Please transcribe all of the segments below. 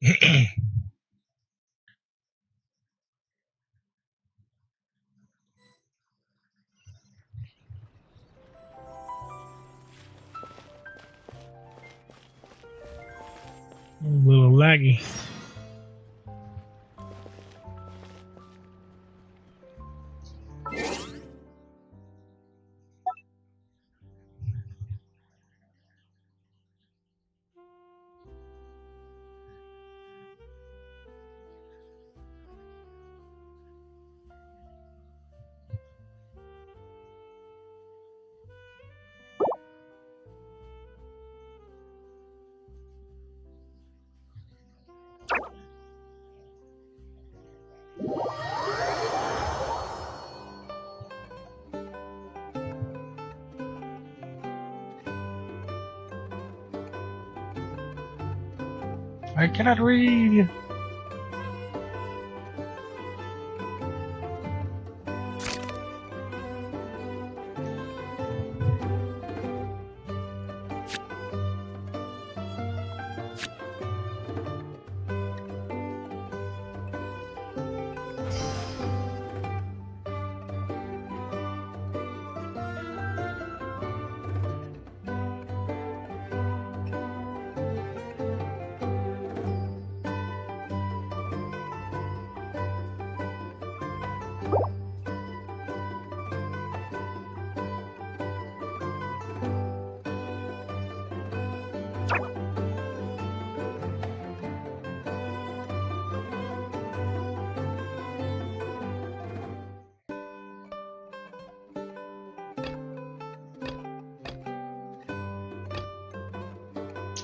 A little laggy. I cannot read.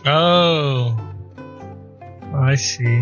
Oh, I see.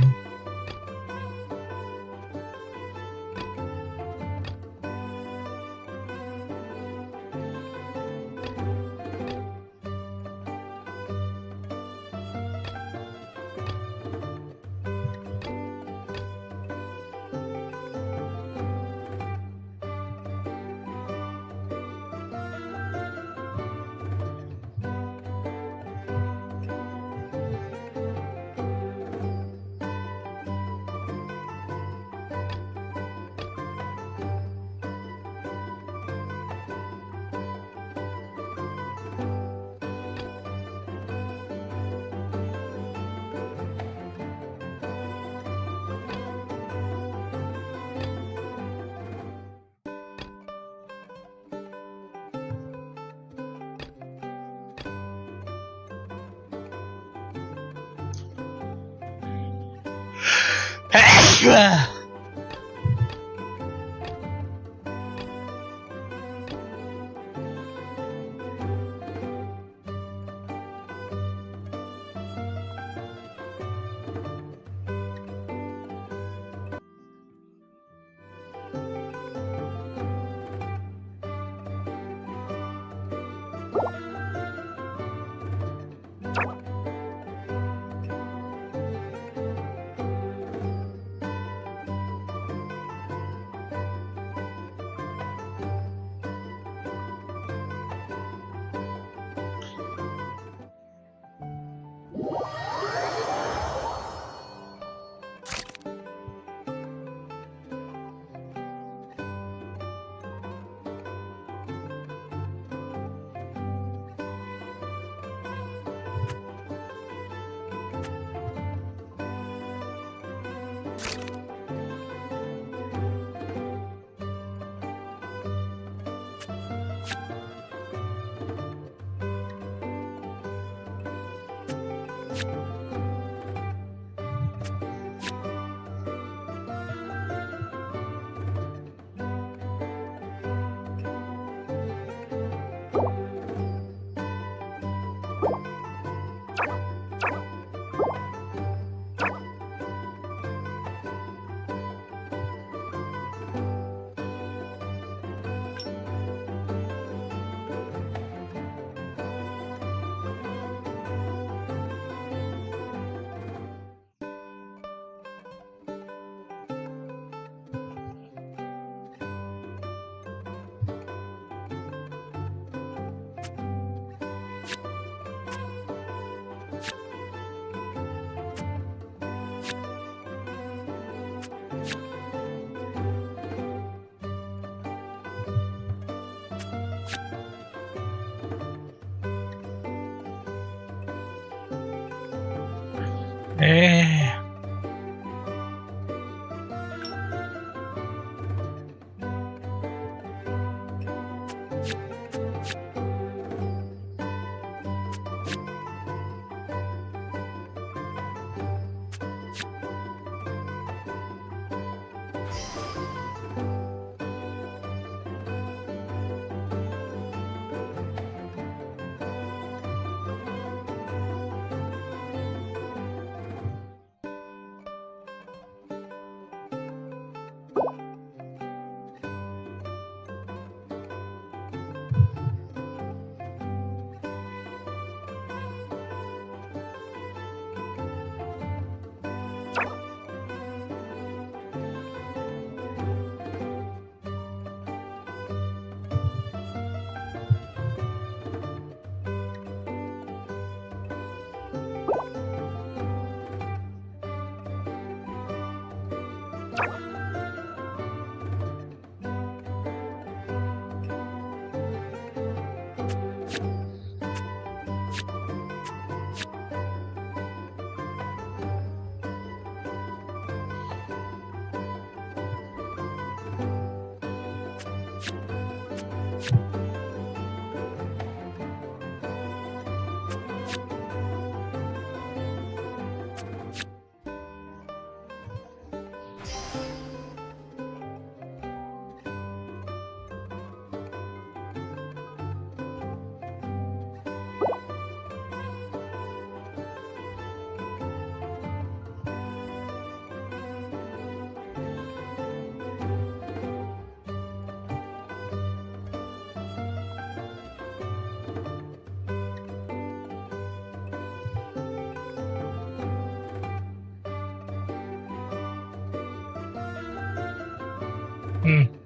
Hmm.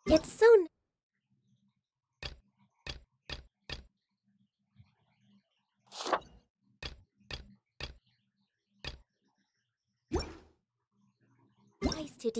It's so nice to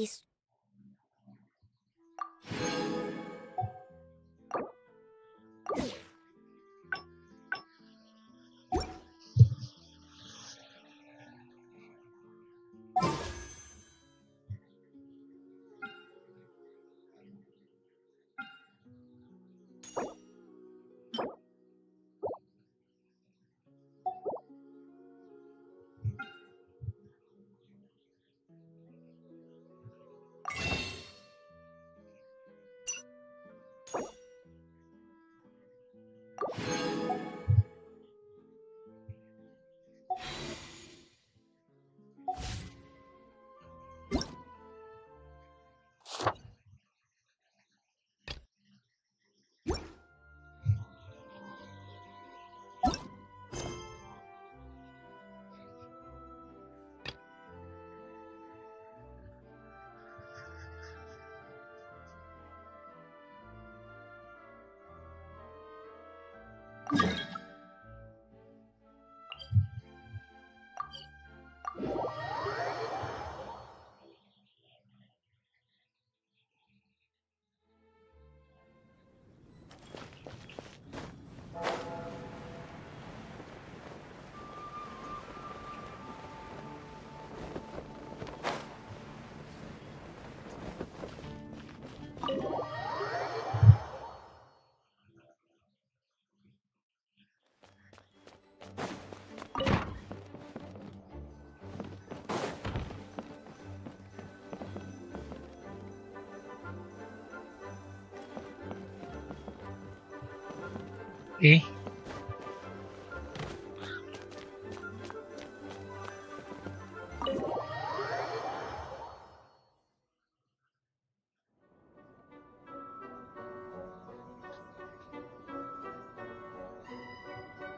Eh?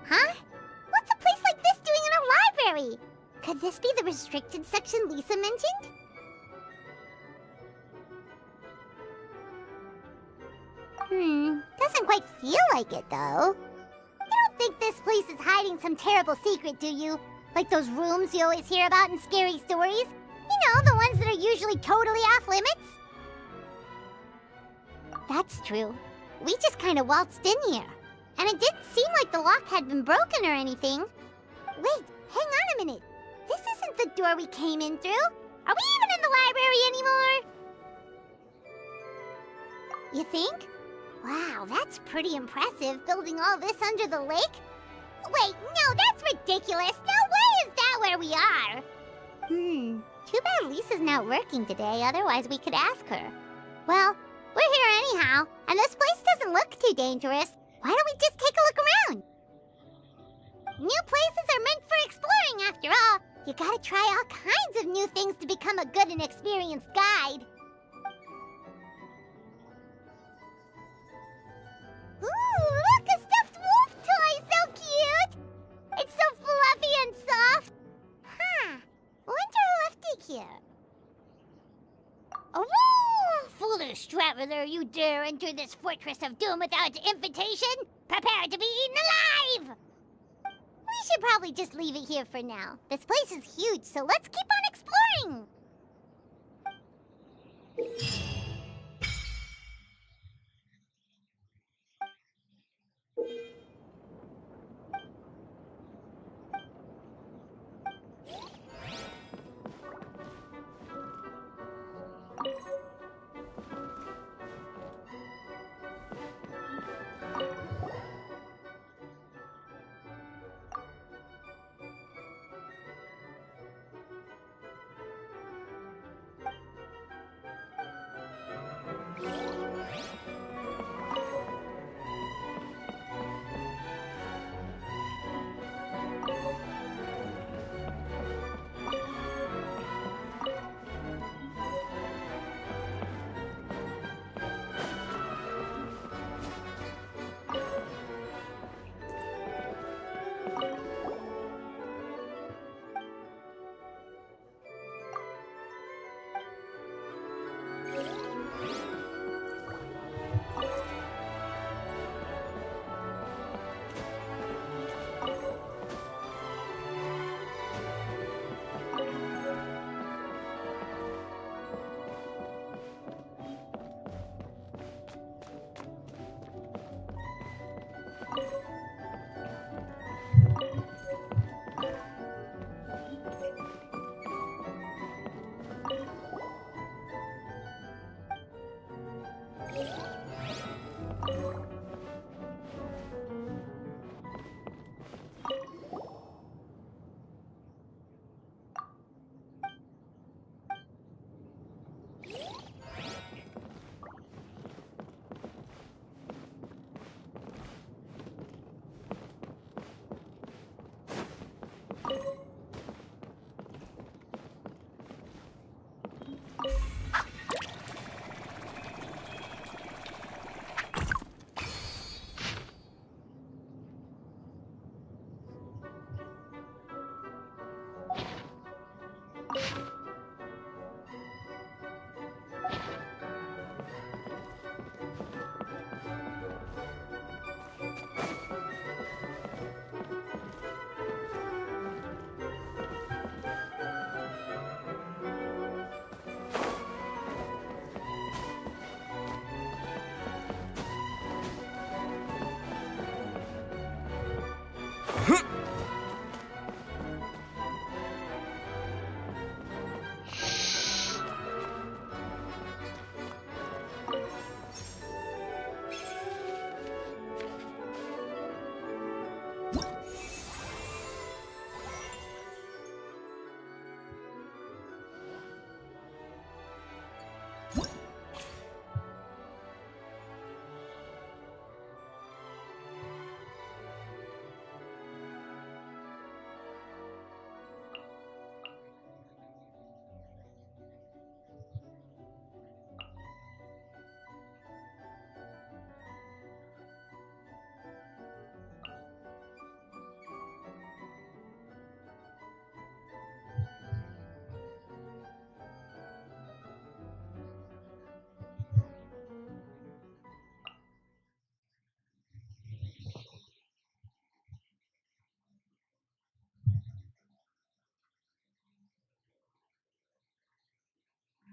Huh? What's a place like this doing in a library? Could this be the restricted section Lisa mentioned? Doesn't quite feel like it, though. You don't think this place is hiding some terrible secret, do you? Like those rooms you always hear about in scary stories? You know, the ones that are usually totally off limits? That's true. We just kind of waltzed in here. And it didn't seem like the lock had been broken or anything. Wait, hang on a minute. This isn't the door we came in through. Are we even in the library anymore? You think? Wow, that's pretty impressive, building all this under the lake. Wait, no, that's ridiculous. No way is that where we are. Too bad Lisa's not working today, otherwise we could ask her. Well, we're here anyhow, and this place doesn't look too dangerous. Why don't we just take a look around? New places are meant for exploring, after all. You gotta try all kinds of new things to become a good and experienced guide. traveler, you dare enter this fortress of doom without invitation? Prepare to be eaten alive! We should probably just leave it here for now. This place is huge, so let's keep on exploring!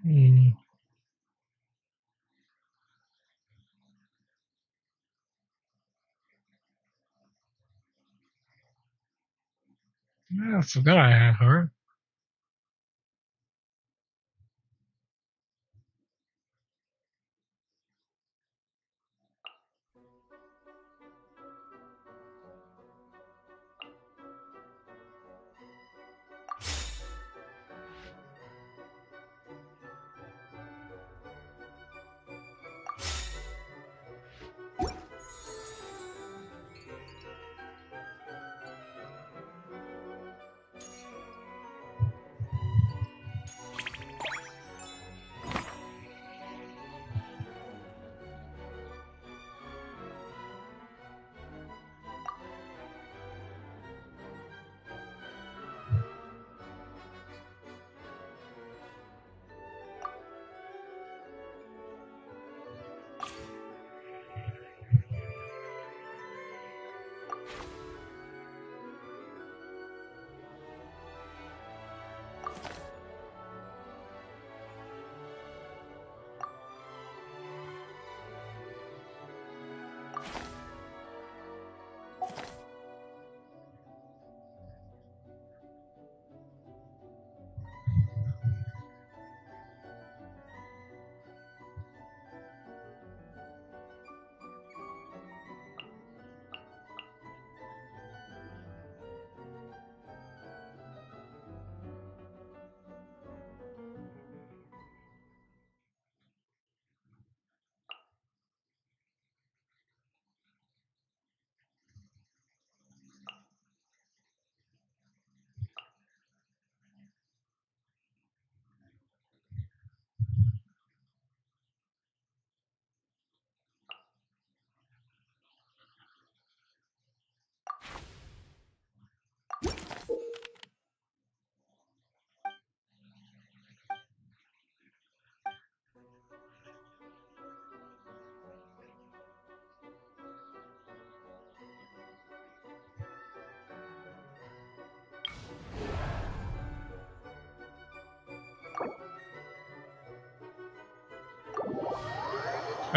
Hmm. I forgot I had heart.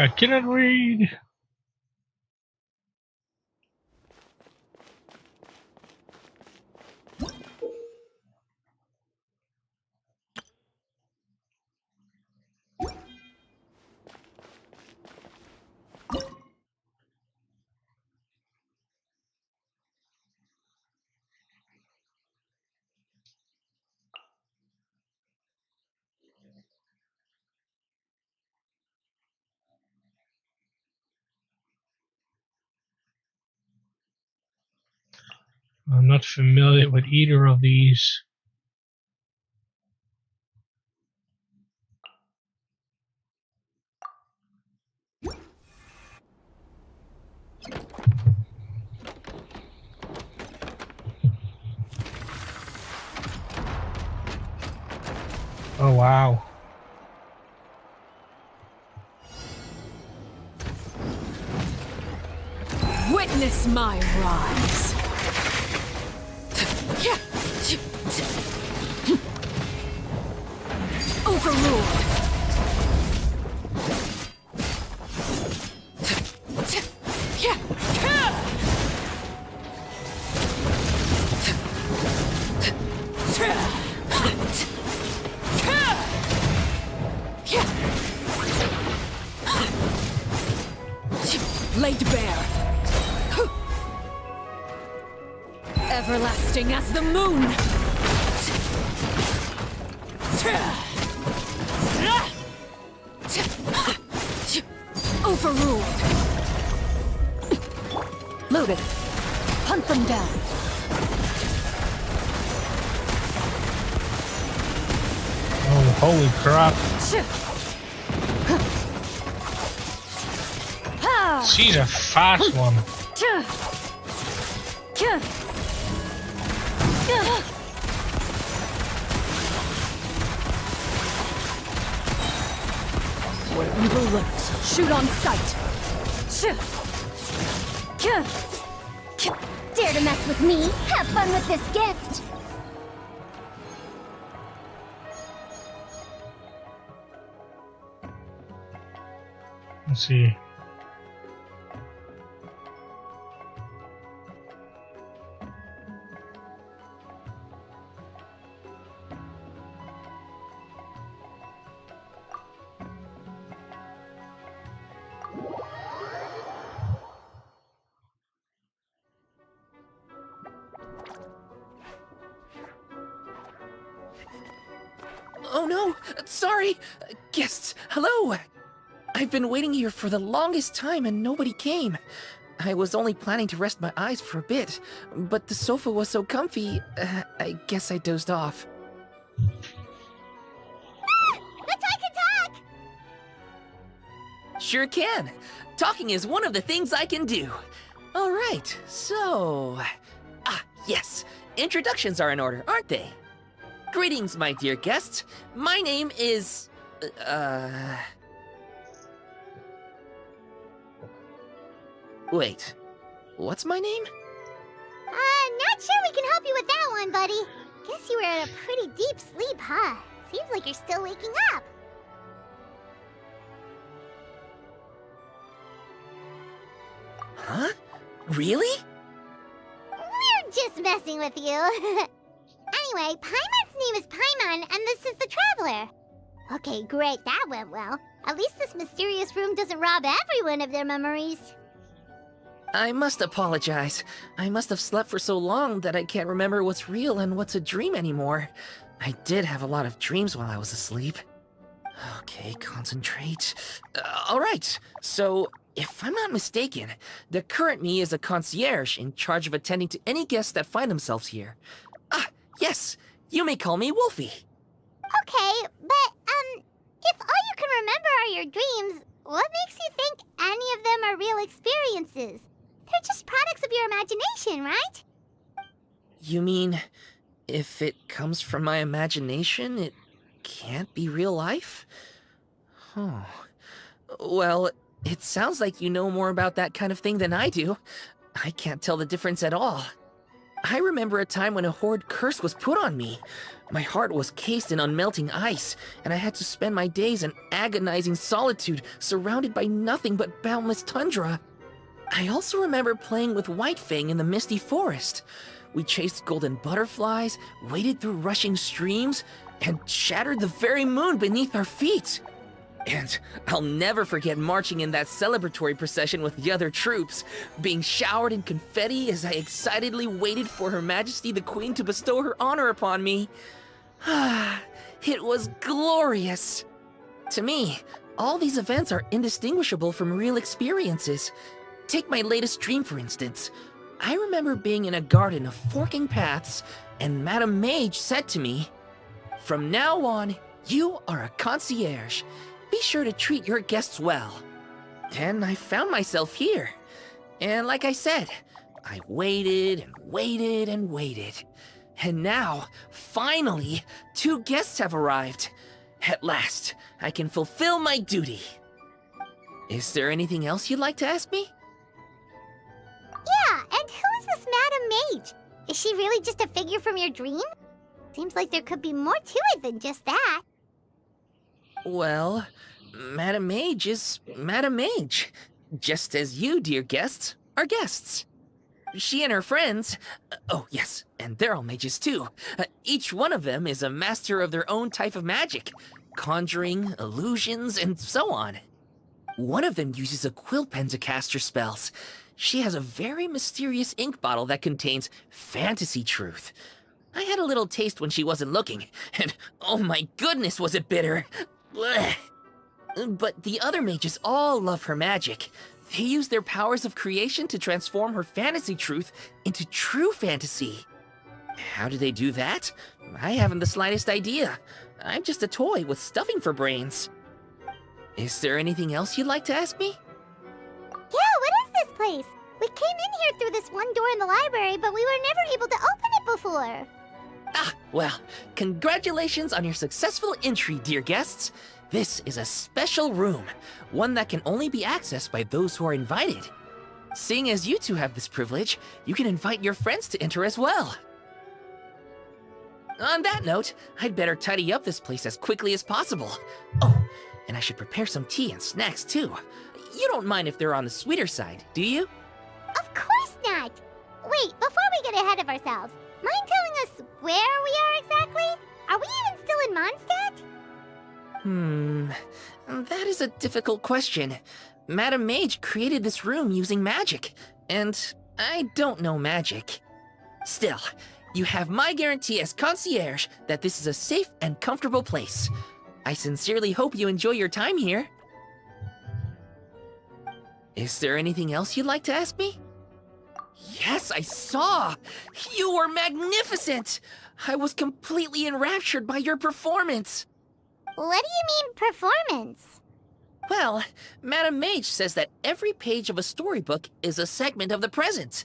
I cannot read. I'm not familiar with either of these. Oh wow. Witness my rise. Overruled. Laid bare. Everlasting as the moon. Overruled. Loaded. Hunt them down. Oh, holy crap. She's a fast one. Where evil lurks, shoot on sight. Dare to mess with me? Have fun with this gift. Let's see. Oh no! Sorry! Guests, hello! I've been waiting here for the longest time and nobody came. I was only planning to rest my eyes for a bit, but the sofa was so comfy, I guess I dozed off. Let's I can talk! Sure can! Talking is one of the things I can do. Alright, so... yes! Introductions are in order, aren't they? Greetings, my dear guests. My name is... Wait. What's my name? Not sure we can help you with that one, buddy. Guess you were in a pretty deep sleep, huh? Seems like you're still waking up. Huh? Really? We're just messing with you. Anyway, Paimon's name is Paimon, and this is the Traveler. Okay, great, that went well. At least this mysterious room doesn't rob everyone of their memories. I must apologize. I must have slept for so long that I can't remember what's real and what's a dream anymore. I did have a lot of dreams while I was asleep. Okay, concentrate. Alright, so if I'm not mistaken, the current me is a concierge in charge of attending to any guests that find themselves here. Yes, you may call me Wolfie. Okay, but, if all you can remember are your dreams, what makes you think any of them are real experiences? They're just products of your imagination, right? You mean, if it comes from my imagination, it can't be real life? Oh. Well, it sounds like you know more about that kind of thing than I do. I can't tell the difference at all. I remember a time when a horrid curse was put on me. My heart was cased in unmelting ice, and I had to spend my days in agonizing solitude, surrounded by nothing but boundless tundra. I also remember playing with Whitefang in the misty forest. We chased golden butterflies, waded through rushing streams, and shattered the very moon beneath our feet. And I'll never forget marching in that celebratory procession with the other troops, being showered in confetti as I excitedly waited for Her Majesty the Queen to bestow her honor upon me. It was glorious. To me, all these events are indistinguishable from real experiences. Take my latest dream, for instance. I remember being in a garden of forking paths, and Madame Mage said to me, "From now on, you are a concierge. Be sure to treat your guests well." And I found myself here. And like I said, I waited and waited and waited. And now, finally, 2 guests have arrived. At last, I can fulfill my duty. Is there anything else you'd like to ask me? Yeah, and who is this Madame Mage? Is she really just a figure from your dream? Seems like there could be more to it than just that. Well, Madame Mage is Madame Mage, just as you, dear guests, are guests. She and her friends, oh yes, and they're all mages too. Each one of them is a master of their own type of magic, conjuring, illusions, and so on. One of them uses a quill pen to cast her spells. She has a very mysterious ink bottle that contains fantasy truth. I had a little taste when she wasn't looking, and oh my goodness was it bitter! Blech. But the other mages all love her magic. They use their powers of creation to transform her fantasy truth into true fantasy. How do they do that? I haven't the slightest idea. I'm just a toy with stuffing for brains. Is there anything else you'd like to ask me? Yeah, what is this place? We came in here through this one door in the library, but we were never able to open it before. Ah, well, congratulations on your successful entry, dear guests. This is a special room, one that can only be accessed by those who are invited. Seeing as you two have this privilege, you can invite your friends to enter as well. On that note, I'd better tidy up this place as quickly as possible. Oh, and I should prepare some tea and snacks too. You don't mind if they're on the sweeter side, do you? Of course not! Wait, before we get ahead of ourselves, mind telling us where we are exactly? Are we even still in Mondstadt? That is a difficult question. Madame Mage created this room using magic, and I don't know magic. Still, you have my guarantee as concierge that this is a safe and comfortable place. I sincerely hope you enjoy your time here. Is there anything else you'd like to ask me? Yes, I saw! You were magnificent! I was completely enraptured by your performance. What do you mean, performance? Well, Madame Mage says that every page of a storybook is a segment of the present.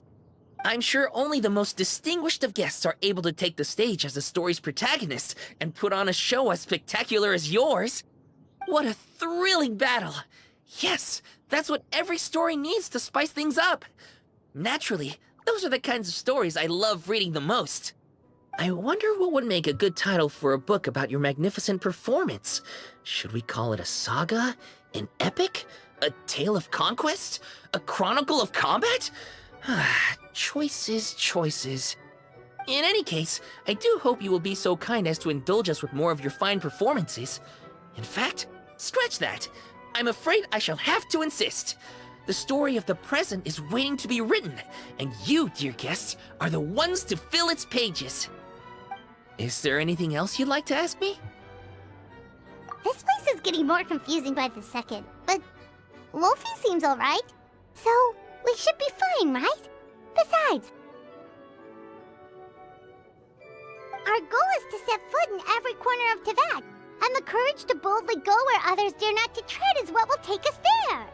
I'm sure only the most distinguished of guests are able to take the stage as the story's protagonist and put on a show as spectacular as yours. What a thrilling battle! Yes, that's what every story needs to spice things up. Naturally, those are the kinds of stories I love reading the most. I wonder what would make a good title for a book about your magnificent performance. Should we call it a saga? An epic? A tale of conquest? A chronicle of combat? Choices, choices. In any case, I do hope you will be so kind as to indulge us with more of your fine performances. In fact, scratch that. I'm afraid I shall have to insist. The story of the present is waiting to be written, and you, dear guests, are the ones to fill its pages. Is there anything else you'd like to ask me? This place is getting more confusing by the second, but Wolfie seems alright. So, we should be fine, right? Besides, our goal is to set foot in every corner of Teyvat, and the courage to boldly go where others dare not to tread is what will take us there.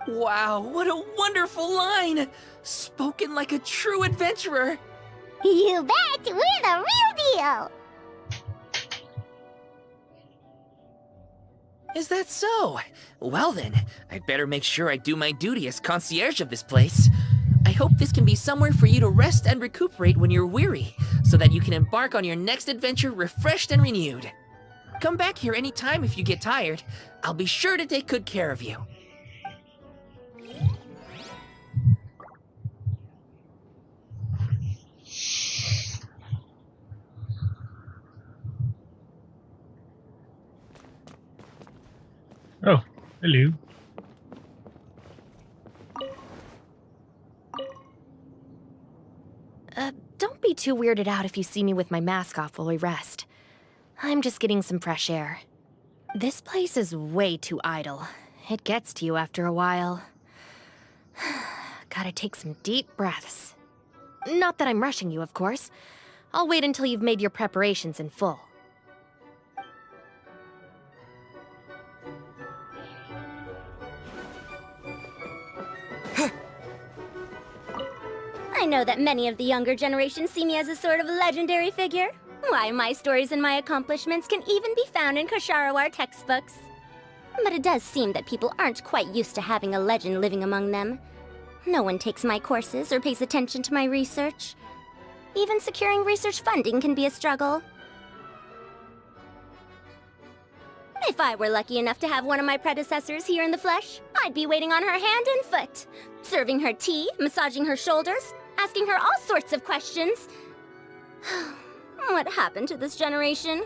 Wow, what a wonderful line! Spoken like a true adventurer! You bet! We're the real deal! Is that so? Well then, I'd better make sure I do my duty as concierge of this place. I hope this can be somewhere for you to rest and recuperate when you're weary, so that you can embark on your next adventure refreshed and renewed. Come back here anytime if you get tired. I'll be sure to take good care of you. Oh, hello. Don't be too weirded out if you see me with my mask off while we rest. I'm just getting some fresh air. This place is way too idle. It gets to you after a while. Gotta take some deep breaths. Not that I'm rushing you, of course. I'll wait until you've made your preparations in full. I know that many of the younger generation see me as a sort of legendary figure. Why, my stories and my accomplishments can even be found in Kosharawar textbooks. But it does seem that people aren't quite used to having a legend living among them. No one takes my courses or pays attention to my research. Even securing research funding can be a struggle. If I were lucky enough to have one of my predecessors here in the flesh, I'd be waiting on her hand and foot, serving her tea, massaging her shoulders, asking her all sorts of questions. What happened to this generation?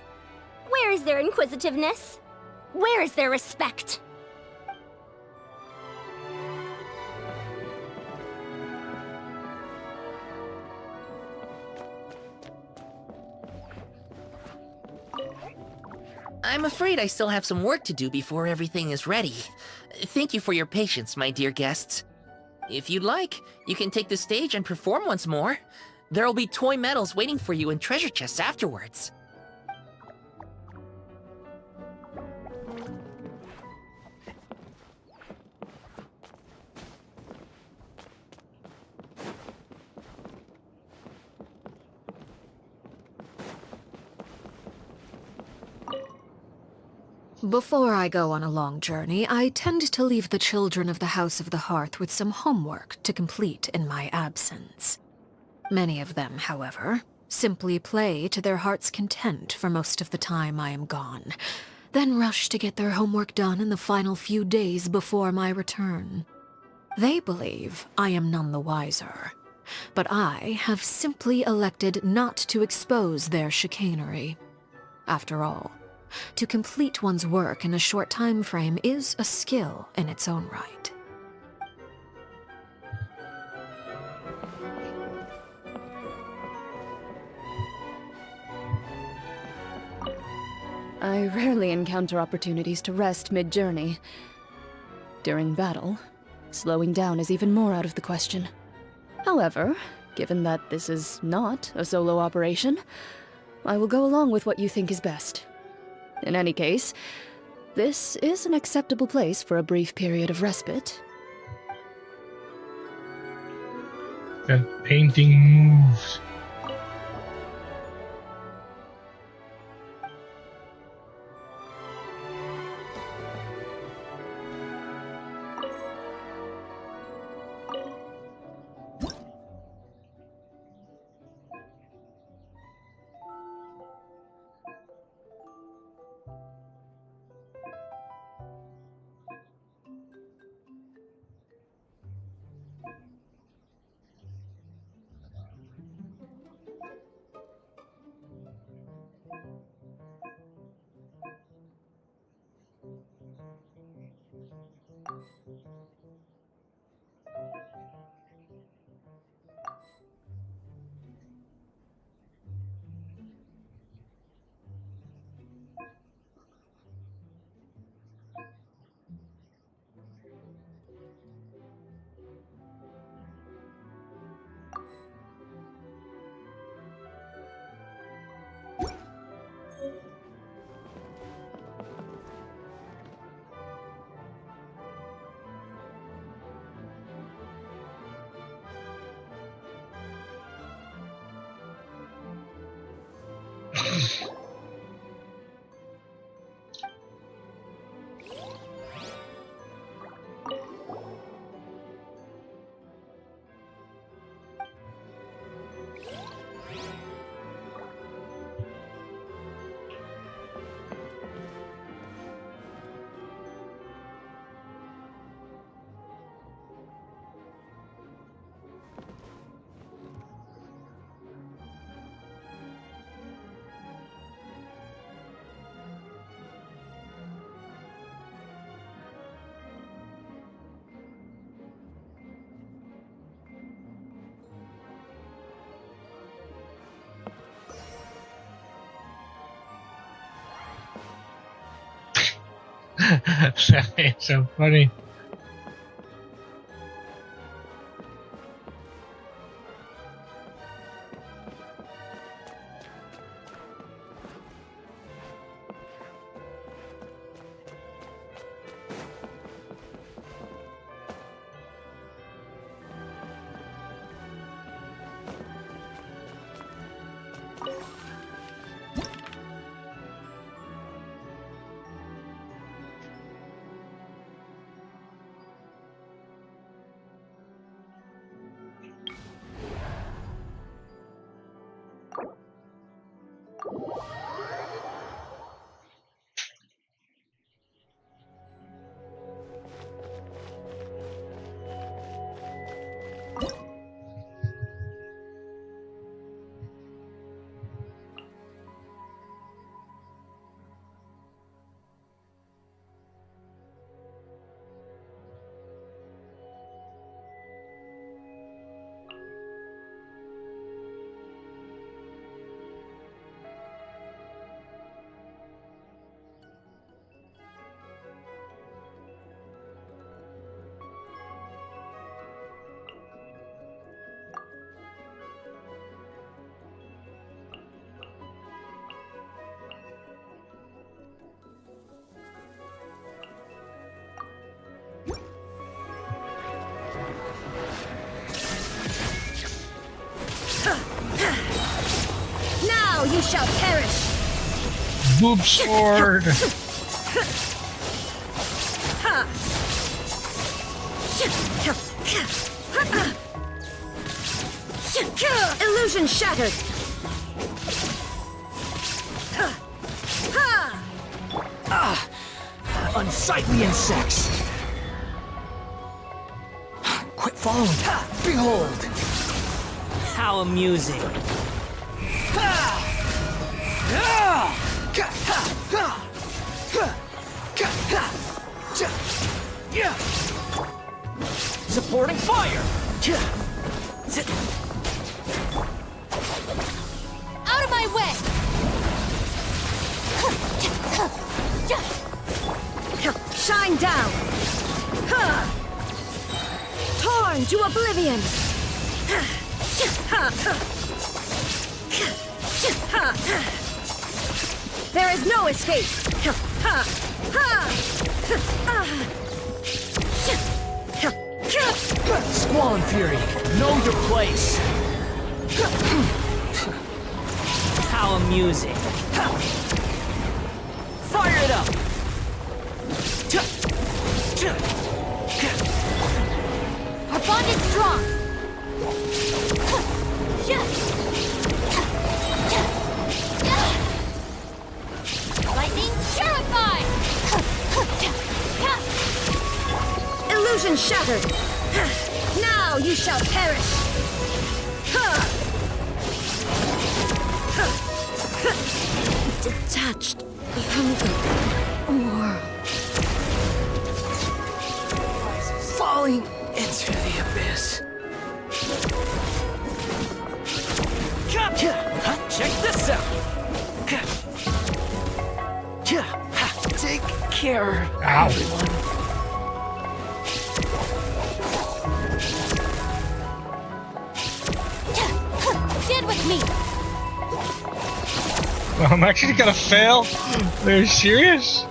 Where is their inquisitiveness? Where is their respect? I'm afraid I still have some work to do before everything is ready. Thank you for your patience, my dear guests. If you'd like, you can take the stage and perform once more. There'll be toy medals waiting for you in treasure chests afterwards. Before I go on a long journey, I tend to leave the children of the House of the Hearth with some homework to complete in my absence. Many of them, however, simply play to their heart's content for most of the time I am gone, then rush to get their homework done in the final few days before my return. They believe I am none the wiser, but I have simply elected not to expose their chicanery. After all, to complete one's work in a short time frame is a skill in its own right. I rarely encounter opportunities to rest mid-journey. During battle, slowing down is even more out of the question. However, given that this is not a solo operation, I will go along with what you think is best. In any case, this is an acceptable place for a brief period of respite. That painting moves. It's so funny. Now you shall perish! Boob sword. Illusion shattered! Unsightly insects! Quit following! Behold! How amusing! Supporting fire! Out of my way! Shine down! Torn to oblivion! There is no escape! Squall and Fury, know your place! How amusing! Fire it up! Our bond is strong! Lightning terrified! Illusion shattered! Now you shall perish! Detached from the world. Falling into the abyss. Check this out! Take care, Ow. everyone. Stand with me! I'm actually gonna fail? Are you serious?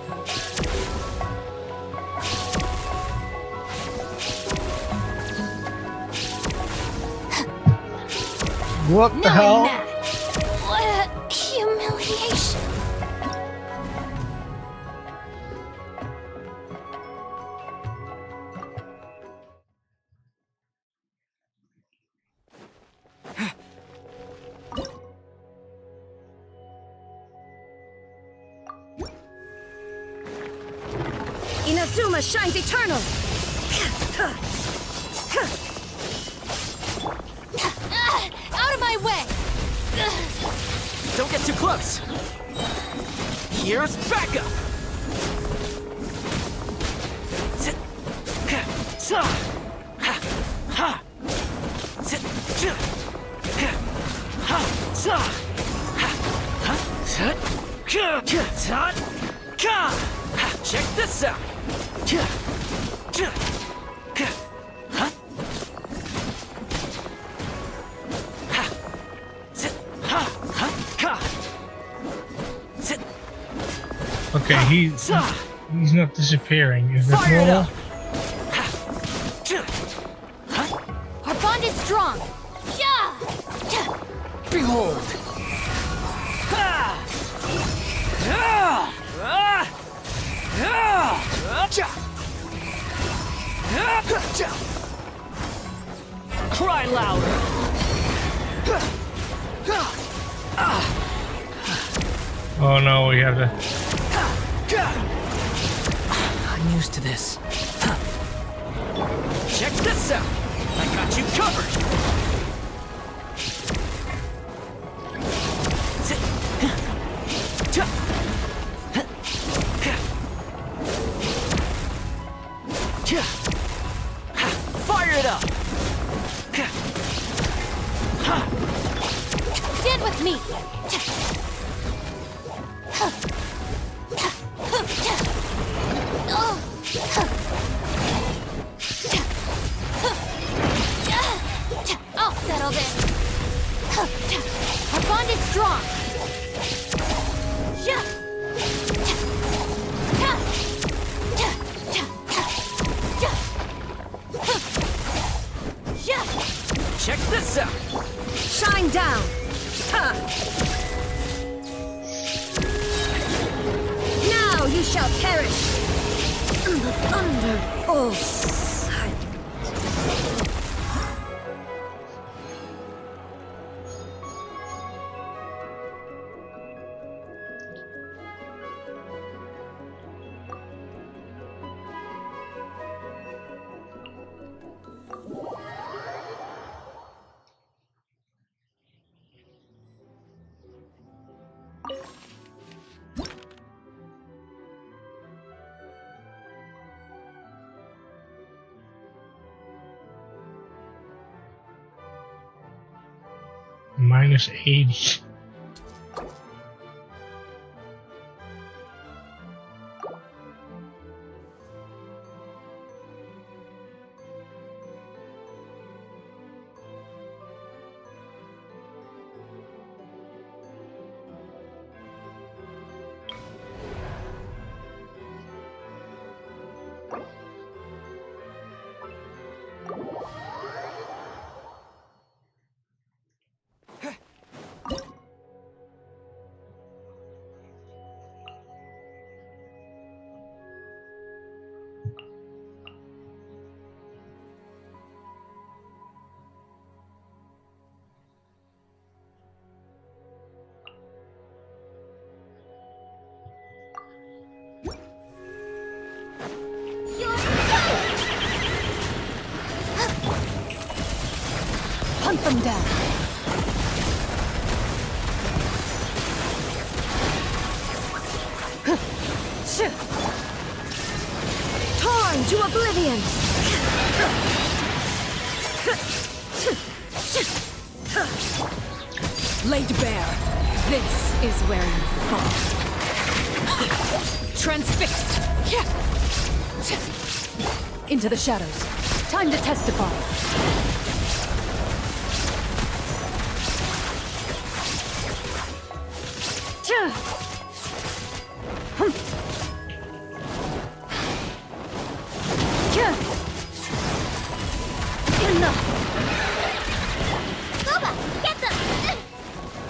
What the hell? What a humiliation! Inazuma shines eternal! Out of my way! Don't get too close! Here's backup! Check this out. Okay, he's not disappearing. Is that Fire it normal? up. Our bond is strong. Behold. Cry louder. Oh no, we have to. I'm used to this. Check this out. I got you covered. Fire it up. Stand with me. I'll settle this. Our bond is strong. Check this out. Shine down. Now you shall perish. Under full sight. Minus 80. Hunt them down. Torn to oblivion. Laid bare. This is where you fall. Transfixed. Into the shadows. Time to testify. Enough. Boba, get them!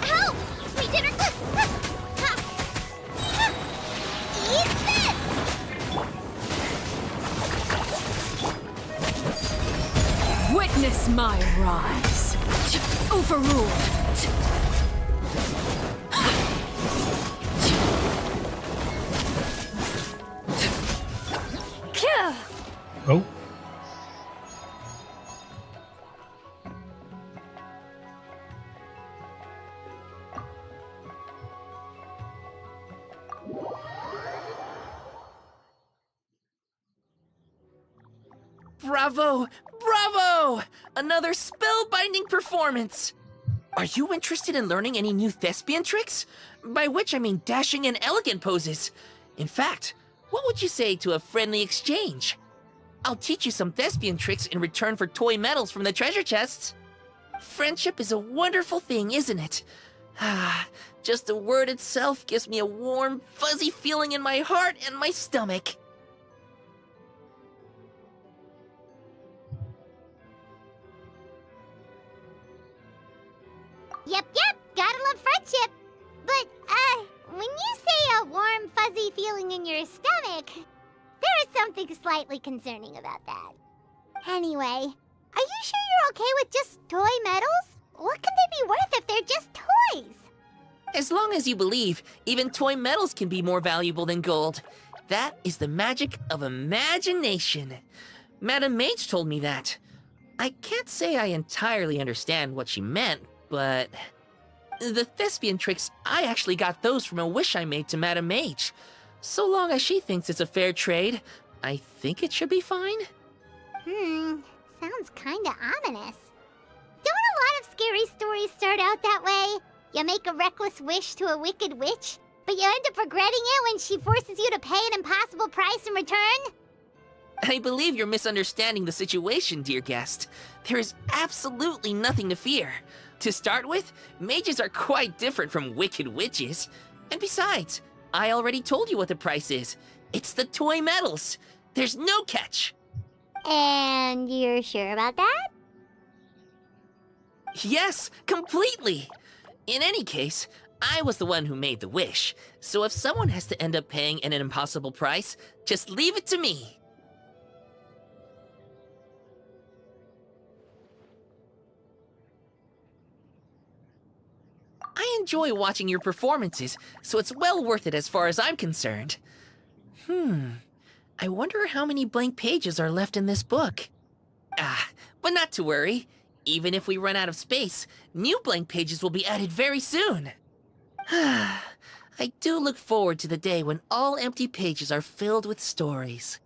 Help! We didn't... Eat this! Witness my rise. Overruled. Oh. Bravo! Bravo! Another spellbinding performance! Are you interested in learning any new thespian tricks? By which I mean dashing and elegant poses. In fact, What would you say to a friendly exchange? I'll teach you some thespian tricks in return for toy medals from the treasure chests. Friendship is a wonderful thing, isn't it? Ah, just the word itself gives me a warm, fuzzy feeling in my heart and my stomach. Yep, gotta love friendship. But, when you say a warm, fuzzy feeling in your stomach, there is something slightly concerning about that. Anyway, are you sure you're okay with just toy medals? What can they be worth if they're just toys? As long as you believe, even toy medals can be more valuable than gold. That is the magic of imagination. Madame Mage told me that. I can't say I entirely understand what she meant, but... The thespian tricks, I actually got those from a wish I made to Madame Mage. So long as she thinks it's a fair trade, I think it should be fine. Sounds kinda ominous. Don't a lot of scary stories start out that way? You make a reckless wish to a wicked witch, but you end up regretting it when she forces you to pay an impossible price in return? I believe you're misunderstanding the situation, dear guest. There is absolutely nothing to fear. To start with, mages are quite different from wicked witches. And besides, I already told you what the price is. It's the toy medals. There's no catch. And you're sure about that? Yes, completely. In any case, I was the one who made the wish. So if someone has to end up paying an impossible price, just leave it to me. I enjoy watching your performances, so it's well worth it as far as I'm concerned. I wonder how many blank pages are left in this book. But not to worry. Even if we run out of space, new blank pages will be added very soon. I do look forward to the day when all empty pages are filled with stories.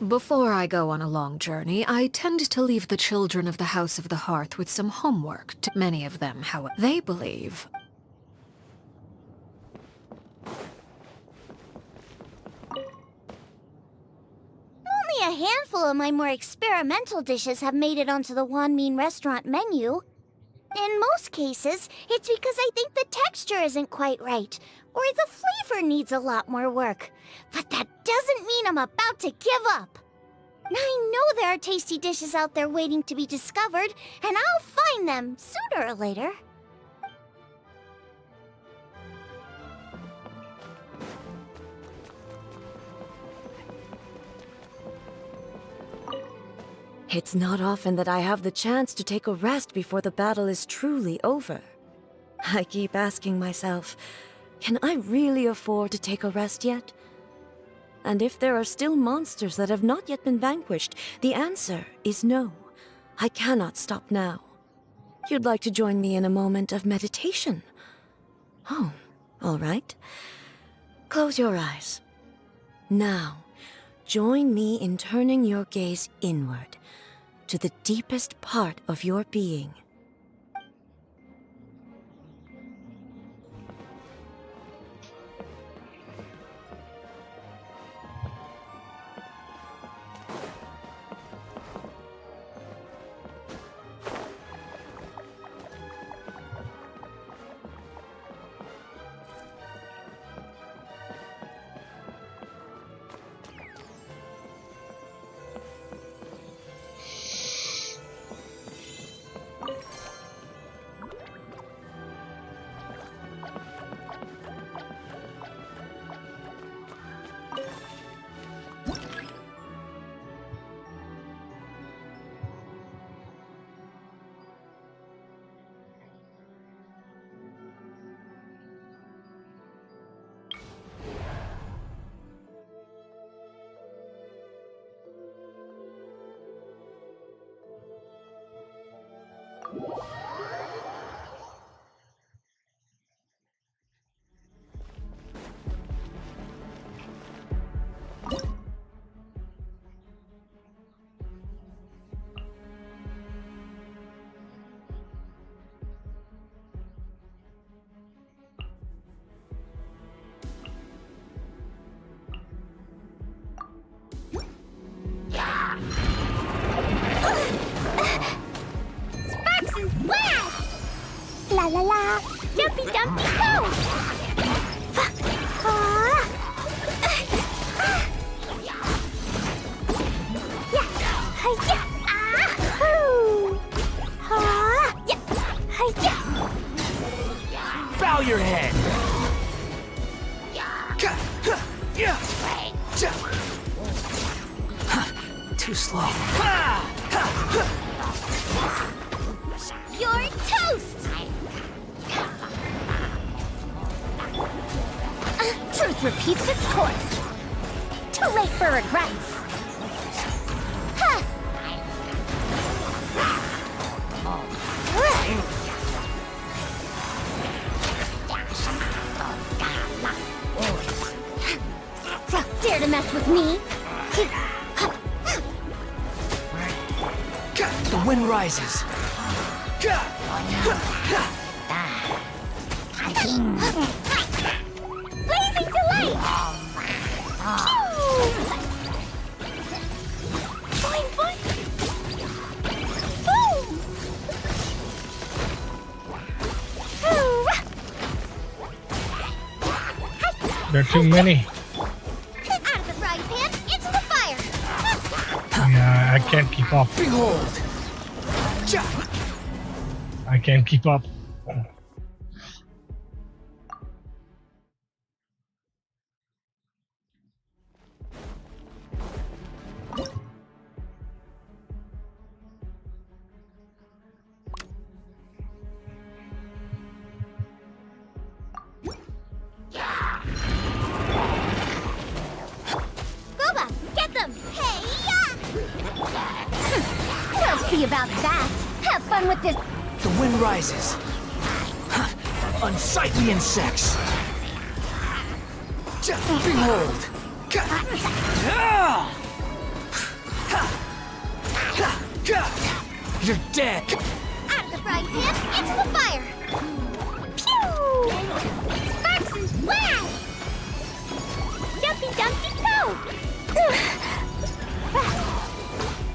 Before I go on a long journey, I tend to leave the children of the House of the Hearth with some homework. Many of them, however, they believe. Only a handful of my more experimental dishes have made it onto the Wanmin restaurant menu. In most cases, it's because I think the texture isn't quite right, or the flavor needs a lot more work. But that doesn't mean I'm about to give up. I know there are tasty dishes out there waiting to be discovered, and I'll find them sooner or later. It's not often that I have the chance to take a rest before the battle is truly over. I keep asking myself, can I really afford to take a rest yet? And if there are still monsters that have not yet been vanquished, the answer is no. I cannot stop now. You'd like to join me in a moment of meditation? Oh, all right. Close your eyes. Now, join me in turning your gaze inward, to the deepest part of your being. Jumpy Dumpty Go! Bow your head! Too slow. You're toast! Truth repeats its course. Too late for regrets. Huh. Dare to mess with me? The wind rises. Blazing delight! Boing, boing! Boom! There are too many. Out of the frying pan, into the fire! Yeah, I can't keep up. Behold! I can't keep up. Boba, get them! Hey-ya! We'll see about that. Have fun with this. The wind rises. Unsightly insects. Behold! You're dead! Out of the frying pan, into the fire! Pew! Sparks and flash! Jumpy Dumpty Go!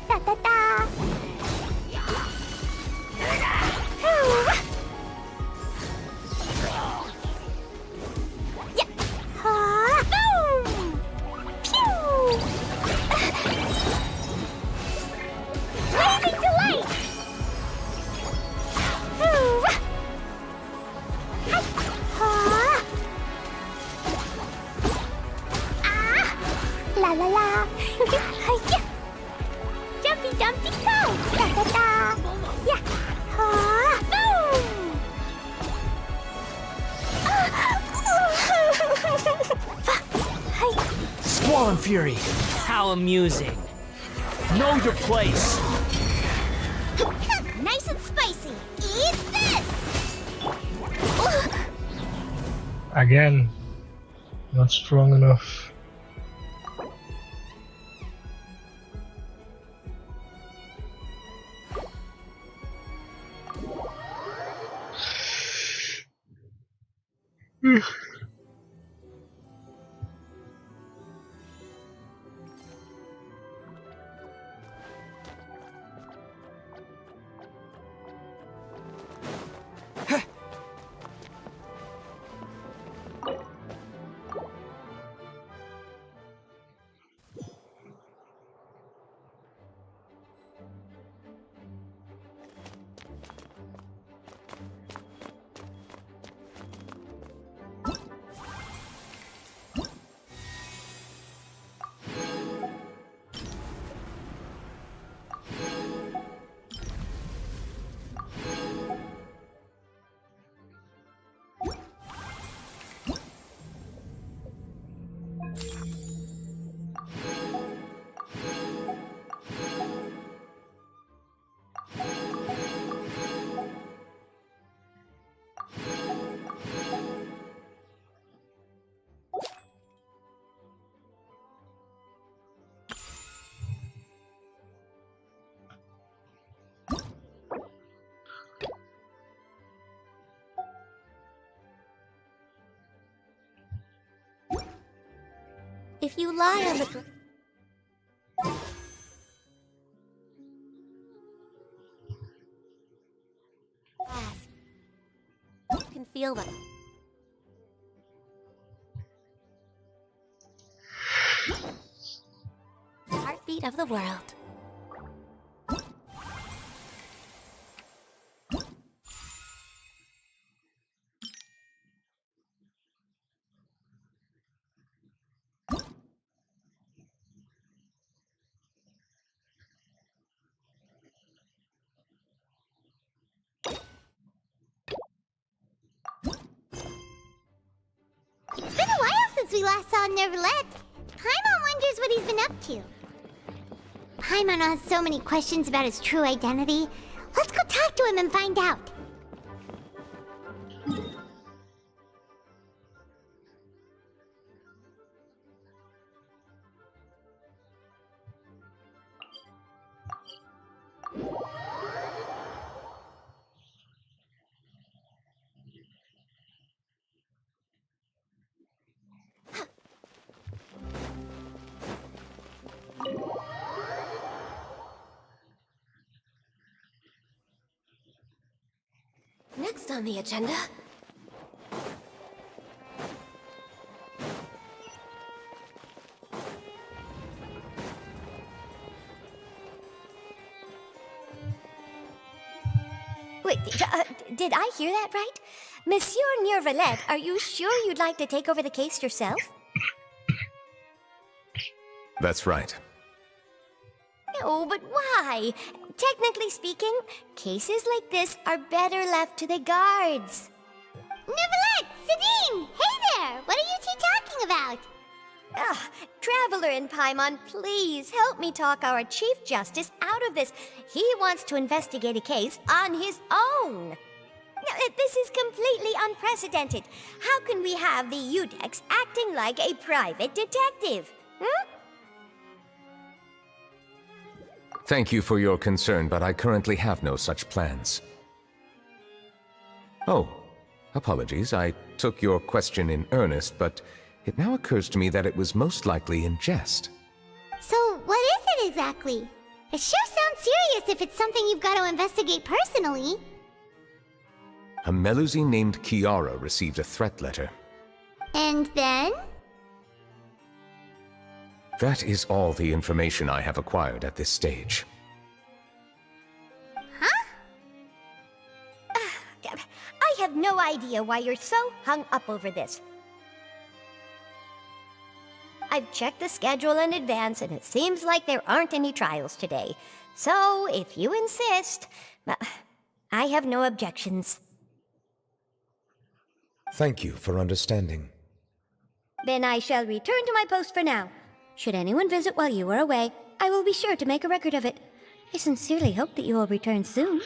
Da-da-da! Yeah! Ha! Boom! Pew! Blazing delight! La la la! Jumpy Dumpty Go! Da da da! Yeah! Ha! Boom! Squall and Fury! How amusing! Know your place! Nice and spicy! Eat this! Again, not strong enough. If you lie on the ground. You can feel the heartbeat of the world. It's been a while since we last saw Nervalet. Paimon wonders what he's been up to. Paimon has so many questions about his true identity. Let's go talk to him and find out. Next on the agenda. Wait, did I hear that right? Monsieur Nervalet, are you sure you'd like to take over the case yourself? That's right. No, but why? Technically speaking, cases like this are better left to the guards. Nervalet! Sidine! Hey there! What are you two talking about? Ugh, Traveler and Paimon, please help me talk our Chief Justice out of this. He wants to investigate a case on his own. This is completely unprecedented. How can we have the Udex acting like a private detective? Hmm? Thank you for your concern, but I currently have no such plans. Oh, apologies. I took your question in earnest, but it now occurs to me that it was most likely in jest. So, what is it exactly? It sure sounds serious if it's something you've got to investigate personally. A Melusine named Kiara received a threat letter. And then? That is all the information I have acquired at this stage. Huh? I have no idea why you're so hung up over this. I've checked the schedule in advance, and it seems like there aren't any trials today. So, if you insist, I have no objections. Thank you for understanding. Then I shall return to my post for now. Should anyone visit while you are away, I will be sure to make a record of it. I sincerely hope that you will return soon.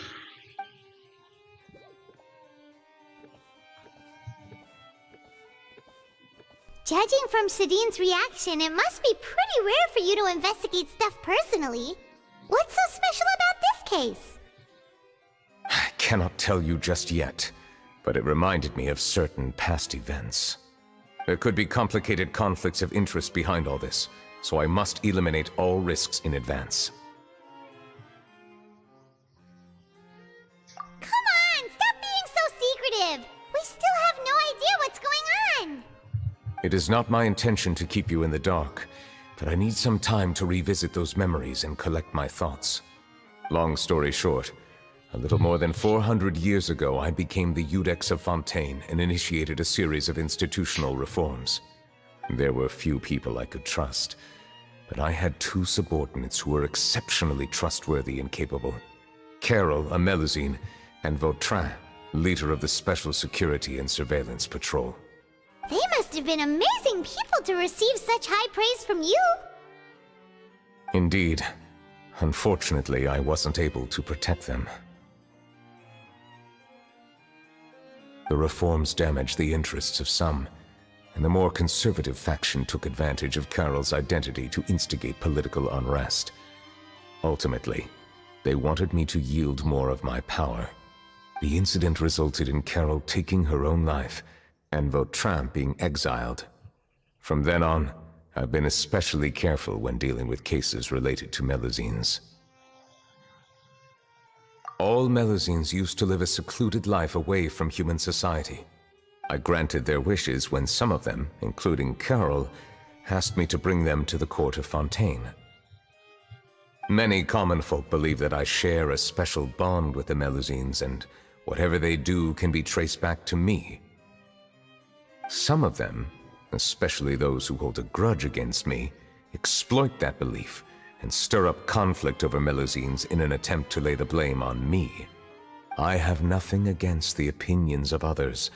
Judging from Sidine's reaction, it must be pretty rare for you to investigate stuff personally. What's so special about this case? I cannot tell you just yet, but it reminded me of certain past events. There could be complicated conflicts of interest behind all this, so I must eliminate all risks in advance. Come on, stop being so secretive! We still have no idea what's going on! It is not my intention to keep you in the dark, but I need some time to revisit those memories and collect my thoughts. Long story short, a little more than 400 years ago, I became the Udex of Fontaine and initiated a series of institutional reforms. There were few people I could trust, but I had two subordinates who were exceptionally trustworthy and capable. Carol, a Melusine, and Vautrin, leader of the Special Security and Surveillance Patrol. They must have been amazing people to receive such high praise from you! Indeed. Unfortunately, I wasn't able to protect them. The reforms damaged the interests of some, and the more conservative faction took advantage of Carol's identity to instigate political unrest. Ultimately, they wanted me to yield more of my power. The incident resulted in Carol taking her own life, and Vautrin being exiled. From then on, I've been especially careful when dealing with cases related to Melusines. All Melusines used to live a secluded life away from human society. I granted their wishes when some of them, including Carol, asked me to bring them to the court of Fontaine. Many common folk believe that I share a special bond with the Melusines, and whatever they do can be traced back to me. Some of them, especially those who hold a grudge against me, exploit that belief and stir up conflict over Melusines in an attempt to lay the blame on me. I have nothing against the opinions of others,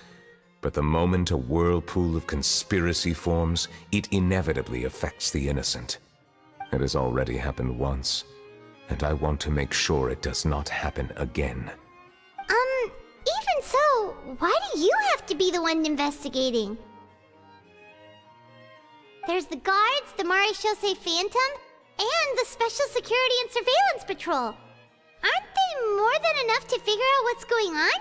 but the moment a whirlpool of conspiracy forms, it inevitably affects the innocent. It has already happened once, and I want to make sure it does not happen again. Even so, why do you have to be the one investigating? There's the guards, the Marechaussee Phantom, and the Special Security and Surveillance Patrol. Aren't they more than enough to figure out what's going on?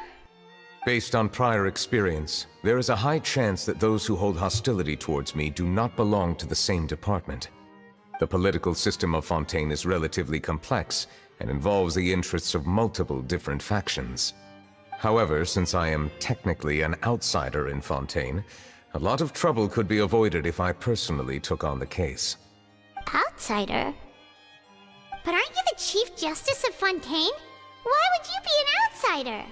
Based on prior experience, there is a high chance that those who hold hostility towards me do not belong to the same department. The political system of Fontaine is relatively complex and involves the interests of multiple different factions. However, since I am technically an outsider in Fontaine, a lot of trouble could be avoided if I personally took on the case. Outsider? But aren't you the Chief Justice of Fontaine? Why would you be an outsider?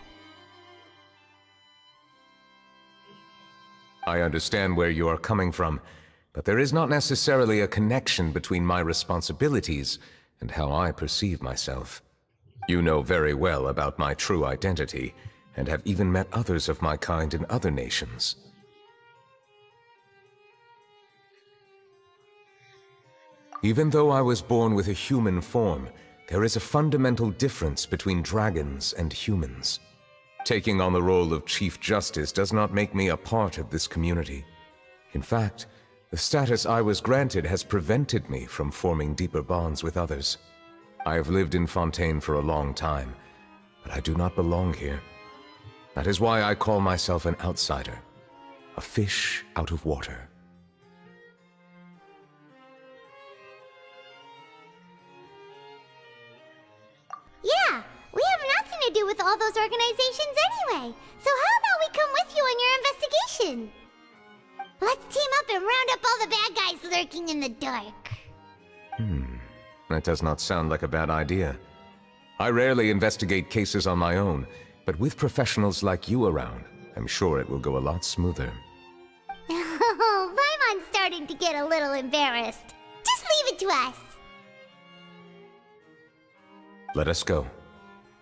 I understand where you are coming from, but there is not necessarily a connection between my responsibilities and how I perceive myself. You know very well about my true identity, and have even met others of my kind in other nations. Even though I was born with a human form, there is a fundamental difference between dragons and humans. Taking on the role of Chief Justice does not make me a part of this community. In fact, the status I was granted has prevented me from forming deeper bonds with others. I have lived in Fontaine for a long time, but I do not belong here. That is why I call myself an outsider, a fish out of water. Yeah, we have nothing to do with all those organizations anyway. So how about we come with you on your investigation? Let's team up and round up all the bad guys lurking in the dark. That does not sound like a bad idea. I rarely investigate cases on my own, but with professionals like you around, I'm sure it will go a lot smoother. Oh, Paimon's starting to get a little embarrassed. Just leave it to us. Let us go.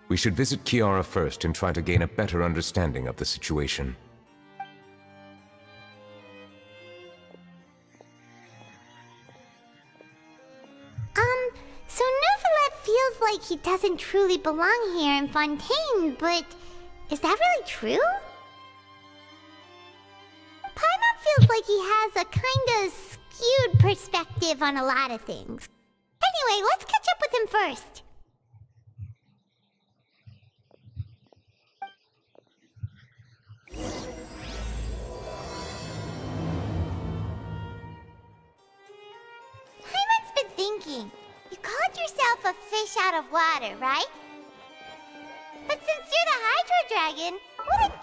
We should visit Kiara first and try to gain a better understanding of the situation. So Neuvillette feels like he doesn't truly belong here in Fontaine, but is that really true? Paimon feels like he has a kinda skewed perspective on a lot of things. Anyway, let's catch up with him first. Paimon's been thinking. You called yourself a fish out of water, right? But since you're the Hydro Dragon, what a...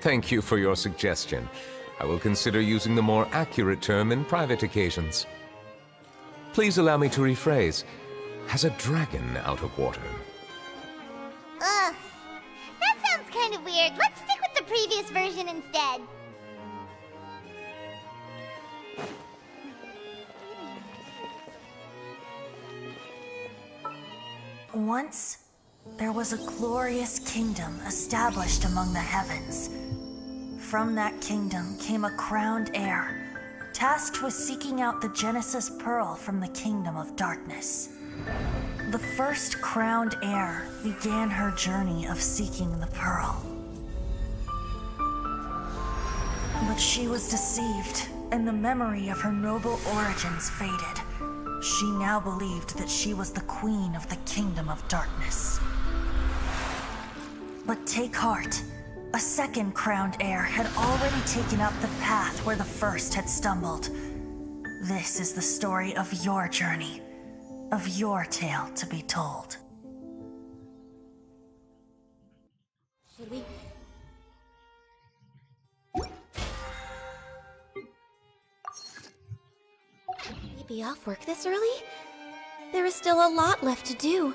Thank you for your suggestion. I will consider using the more accurate term in private occasions. Please allow me to rephrase. Has a dragon out of water? Ugh. That sounds kind of weird. Let's stick with the previous version instead. Once, there was a glorious kingdom established among the heavens. From that kingdom came a crowned heir, tasked with seeking out the Genesis Pearl from the kingdom of darkness. The first crowned heir began her journey of seeking the pearl. But she was deceived, and the memory of her noble origins faded. She now believed that she was the queen of the Kingdom of Darkness. But take heart. A second crowned heir had already taken up the path where the first had stumbled. This is the story of your journey, of your tale to be told. Should we? Be off work this early? There is still a lot left to do.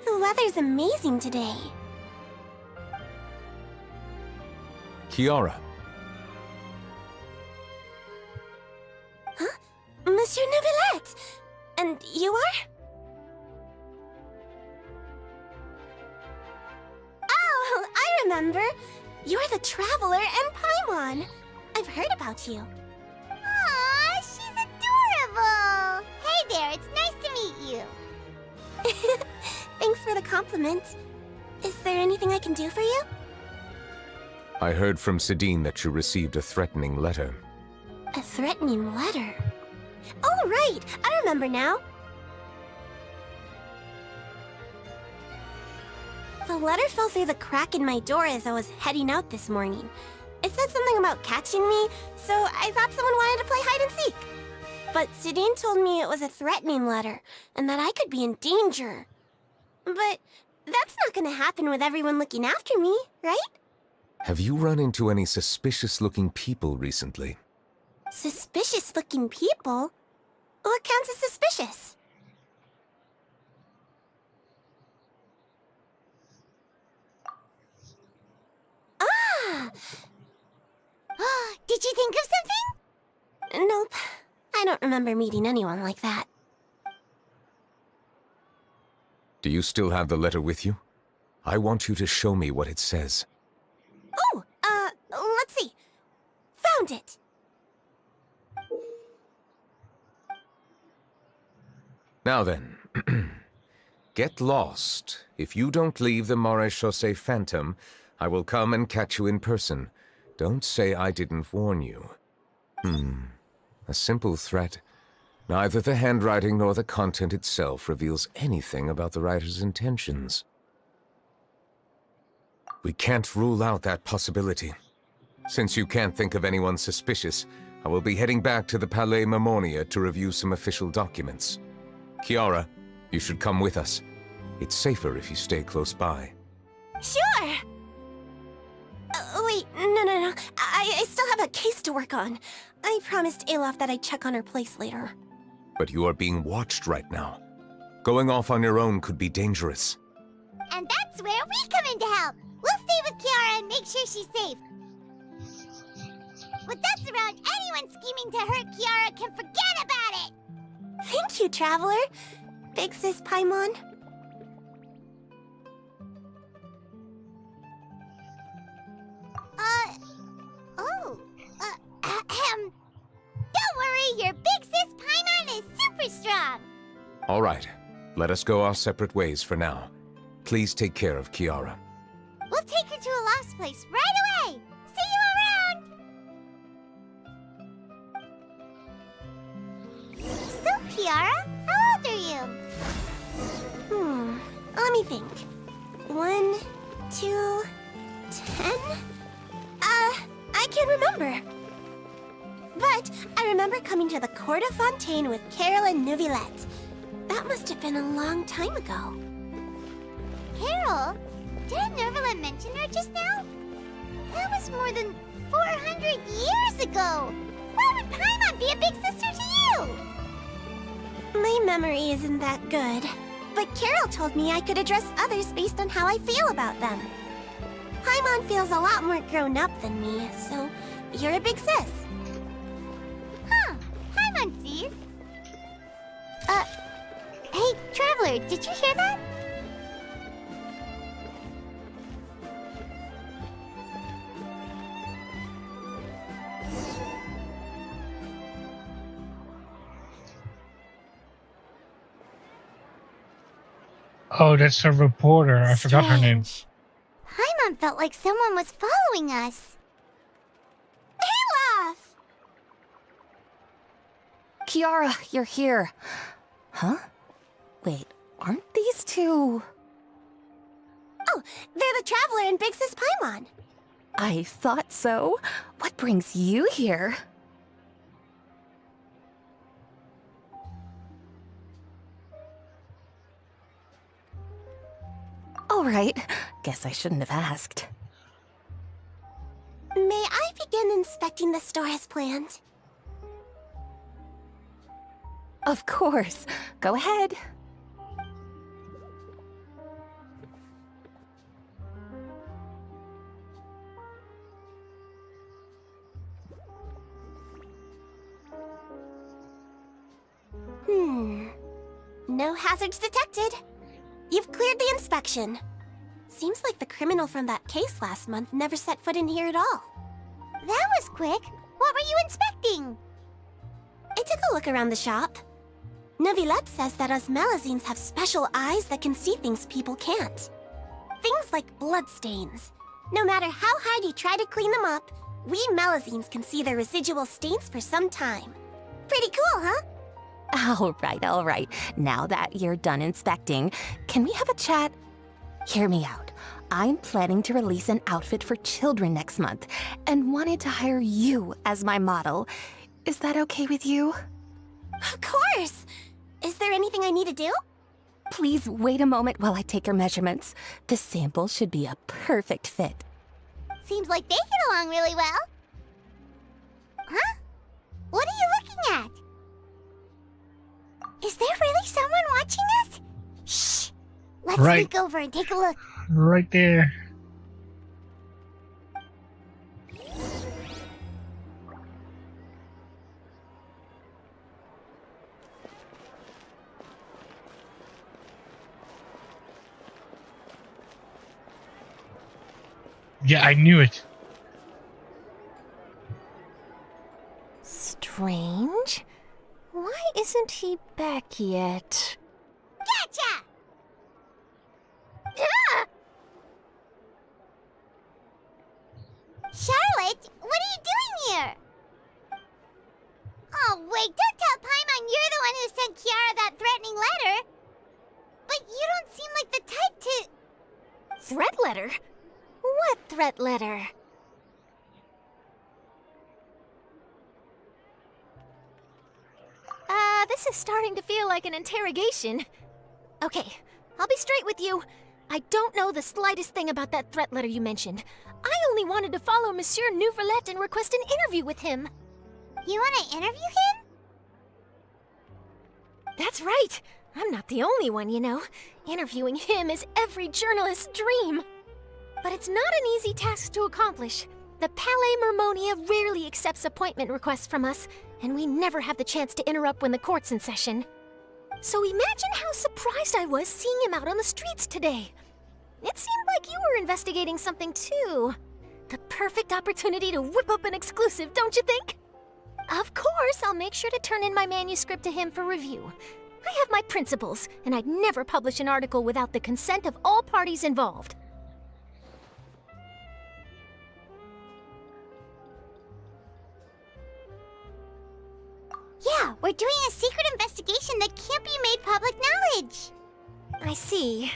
The weather's amazing today. Kiara, Huh? Monsieur Neuvillette! And you are? Oh, I remember. You're the Traveler and Paimon. I've heard about you. Aw, she's adorable! Hey there, it's nice to meet you. Thanks for the compliment. Is there anything I can do for you? I heard from Sidine that you received a threatening letter. A threatening letter? Oh, right! I remember now. The letter fell through the crack in my door as I was heading out this morning. It said something about catching me, so I thought someone wanted to play hide and seek. But Sidine told me it was a threatening letter, and that I could be in danger. But that's not gonna happen with everyone looking after me, right? Have you run into any suspicious-looking people recently? Suspicious-looking people? What counts as suspicious? Ah! Did you think of something? Nope. I don't remember meeting anyone like that. Do you still have the letter with you? I want you to show me what it says. Oh, let's see. Found it. Now then, get lost. If you don't leave the Maréchaussée Phantom, I will come and catch you in person. Don't say I didn't warn you. A simple threat. Neither the handwriting nor the content itself reveals anything about the writer's intentions. We can't rule out that possibility. Since you can't think of anyone suspicious, I will be heading back to the Palais Mermonia to review some official documents. Kiara, you should come with us. It's safer if you stay close by. Sure! Wait, no. I still have a case to work on. I promised Alof that I'd check on her place later. But you are being watched right now. Going off on your own could be dangerous. And that's where we come in to help. We'll stay with Kiara and make sure she's safe. With us around, anyone scheming to hurt Kiara can forget about it! Thank you, Traveler. Big Sis Paimon. Don't worry, your Big Sis Paimon is super strong! All right, let us go our separate ways for now. Please take care of Kiara. We'll take her to a lost place right away! See you around! So, Kiara, how old are you? Let me think. 1, 2, 10? I can't remember. But I remember coming to the Court of Fontaine with Carol and Neuvillette. That must have been a long time ago. Carol? Didn't Neuvillette mention her just now? That was more than 400 years ago! Why would Paimon be a big sister to you? My memory isn't that good. But Carol told me I could address others based on how I feel about them. Paimon feels a lot more grown up than me, so you're a big sis. Huh. Paimon sees. Hey, Traveler, did you hear that? Oh, that's a reporter. I forgot her name. Paimon felt like someone was following us. Olaf! Kiara, you're here. Huh? Wait, aren't these two... Oh, they're the Traveler and Big Sis Paimon. I thought so. What brings you here? All right. Guess I shouldn't have asked. May I begin inspecting the store as planned? Of course. Go ahead. No hazards detected. You've cleared the inspection. Seems like the criminal from that case last month never set foot in here at all. That was quick. What were you inspecting? I took a look around the shop. Neuvillette says that us Melazines have special eyes that can see things people can't. Things like bloodstains. No matter how hard you try to clean them up, we Melazines can see the residual stains for some time. Pretty cool, huh? All right. Now that you're done inspecting, can we have a chat? Hear me out. I'm planning to release an outfit for children next month and wanted to hire you as my model. Is that okay with you? Of course! Is there anything I need to do? Please wait a moment while I take your measurements. The sample should be a perfect fit. Seems like they get along really well. Huh? What are you looking at? Is there really someone watching us? Shh! Let's Right. sneak over and take a look. Right there. Yeah, I knew it. Strange. Why isn't he back yet? Gotcha! Ah! Charlotte, what are you doing here? Oh, wait, don't tell Paimon you're the one who sent Kiara that threatening letter. But you don't seem like the type to... Threat letter? What threat letter? This is starting to feel like an interrogation. Okay, I'll be straight with you. I don't know the slightest thing about that threat letter you mentioned. I only wanted to follow Monsieur Neuvillette and request an interview with him. You want to interview him? That's right. I'm not the only one, you know. Interviewing him is every journalist's dream. But it's not an easy task to accomplish. The Palais Mermonia rarely accepts appointment requests from us, and we never have the chance to interrupt when the court's in session. So imagine how surprised I was seeing him out on the streets today. It seemed like you were investigating something too. The perfect opportunity to whip up an exclusive, don't you think? Of course, I'll make sure to turn in my manuscript to him for review. I have my principles, and I'd never publish an article without the consent of all parties involved. Yeah, we're doing a secret investigation that can't be made public knowledge. I see.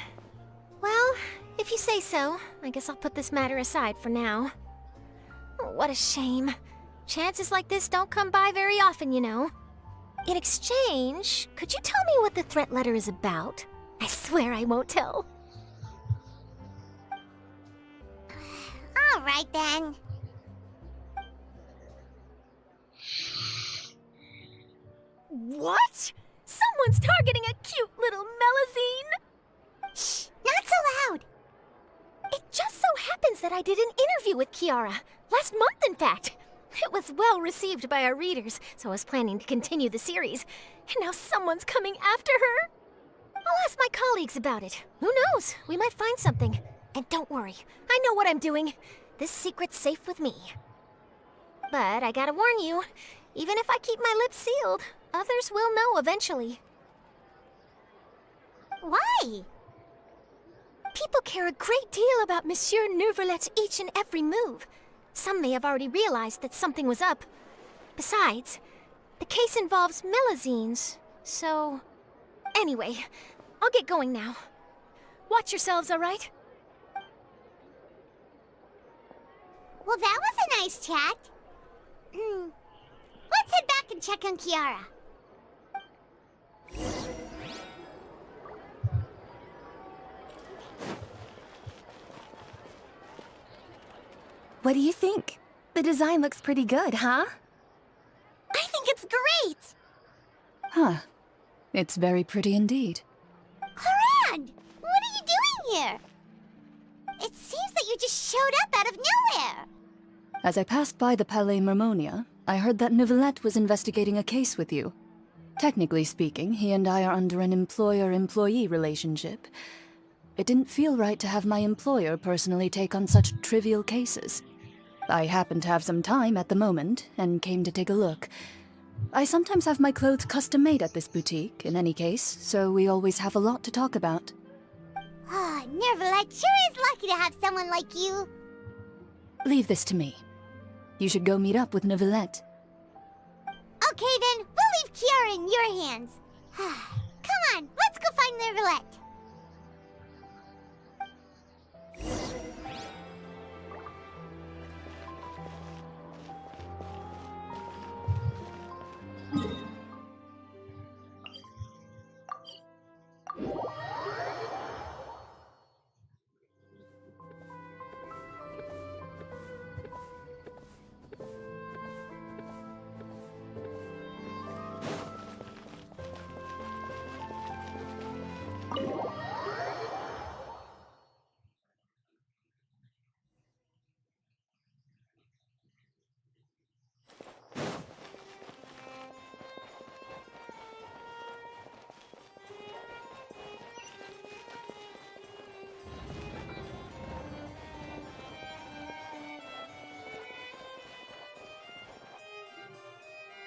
Well, if you say so, I guess I'll put this matter aside for now. Oh, what a shame. Chances like this don't come by very often, you know. In exchange, could you tell me what the threat letter is about? I swear I won't tell. All right, then. What? Someone's targeting a cute little Melazine? Shh, not so loud. It just so happens that I did an interview with Kiara. Last month, in fact. It was well received by our readers, so I was planning to continue the series. And now someone's coming after her? I'll ask my colleagues about it. Who knows? We might find something. And don't worry, I know what I'm doing. This secret's safe with me. But I gotta warn you, even if I keep my lips sealed, others will know eventually. Why? People care a great deal about Monsieur Neuvrelet's each and every move. Some may have already realized that something was up. Besides, the case involves Melazines, so... Anyway, I'll get going now. Watch yourselves, all right? Well, that was a nice chat. Let's head back and check on Kiara. What do you think? The design looks pretty good, huh? I think it's great! Huh. It's very pretty indeed. Clarand! What are you doing here? It seems that you just showed up out of nowhere. As I passed by the Palais Mermonia, I heard that Neuvillette was investigating a case with you. Technically speaking, he and I are under an employer-employee relationship. It didn't feel right to have my employer personally take on such trivial cases. I happened to have some time at the moment, and came to take a look. I sometimes have my clothes custom-made at this boutique, in any case, so we always have a lot to talk about. Ah, Neuvillette sure is lucky to have someone like you. Leave this to me. You should go meet up with Neuvillette. Okay then, we'll leave Kiara in your hands. Come on, let's go find Neuvillette.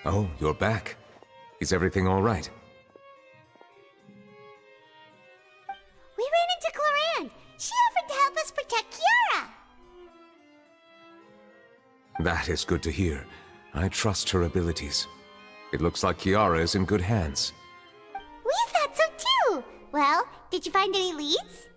Oh, you're back. Is everything all right? We ran into Clarand. She offered to help us protect Kiara. That is good to hear. I trust her abilities. It looks like Kiara is in good hands. We thought so too. Well, did you find any leads?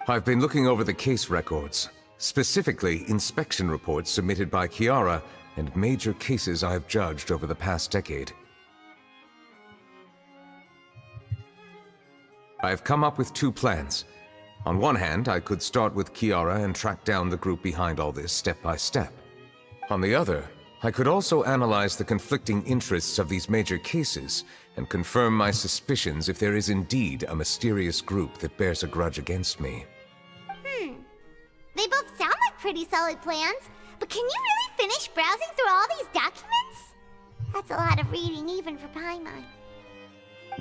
I've been looking over the case records, specifically inspection reports submitted by Kiara and major cases I've judged over the past decade. I've come up with two plans. On one hand, I could start with Kiara and track down the group behind all this step by step. On the other, I could also analyze the conflicting interests of these major cases and confirm my suspicions if there is indeed a mysterious group that bears a grudge against me. They both sound like pretty solid plans, but can you really finish browsing through all these documents? That's a lot of reading even for Paimon.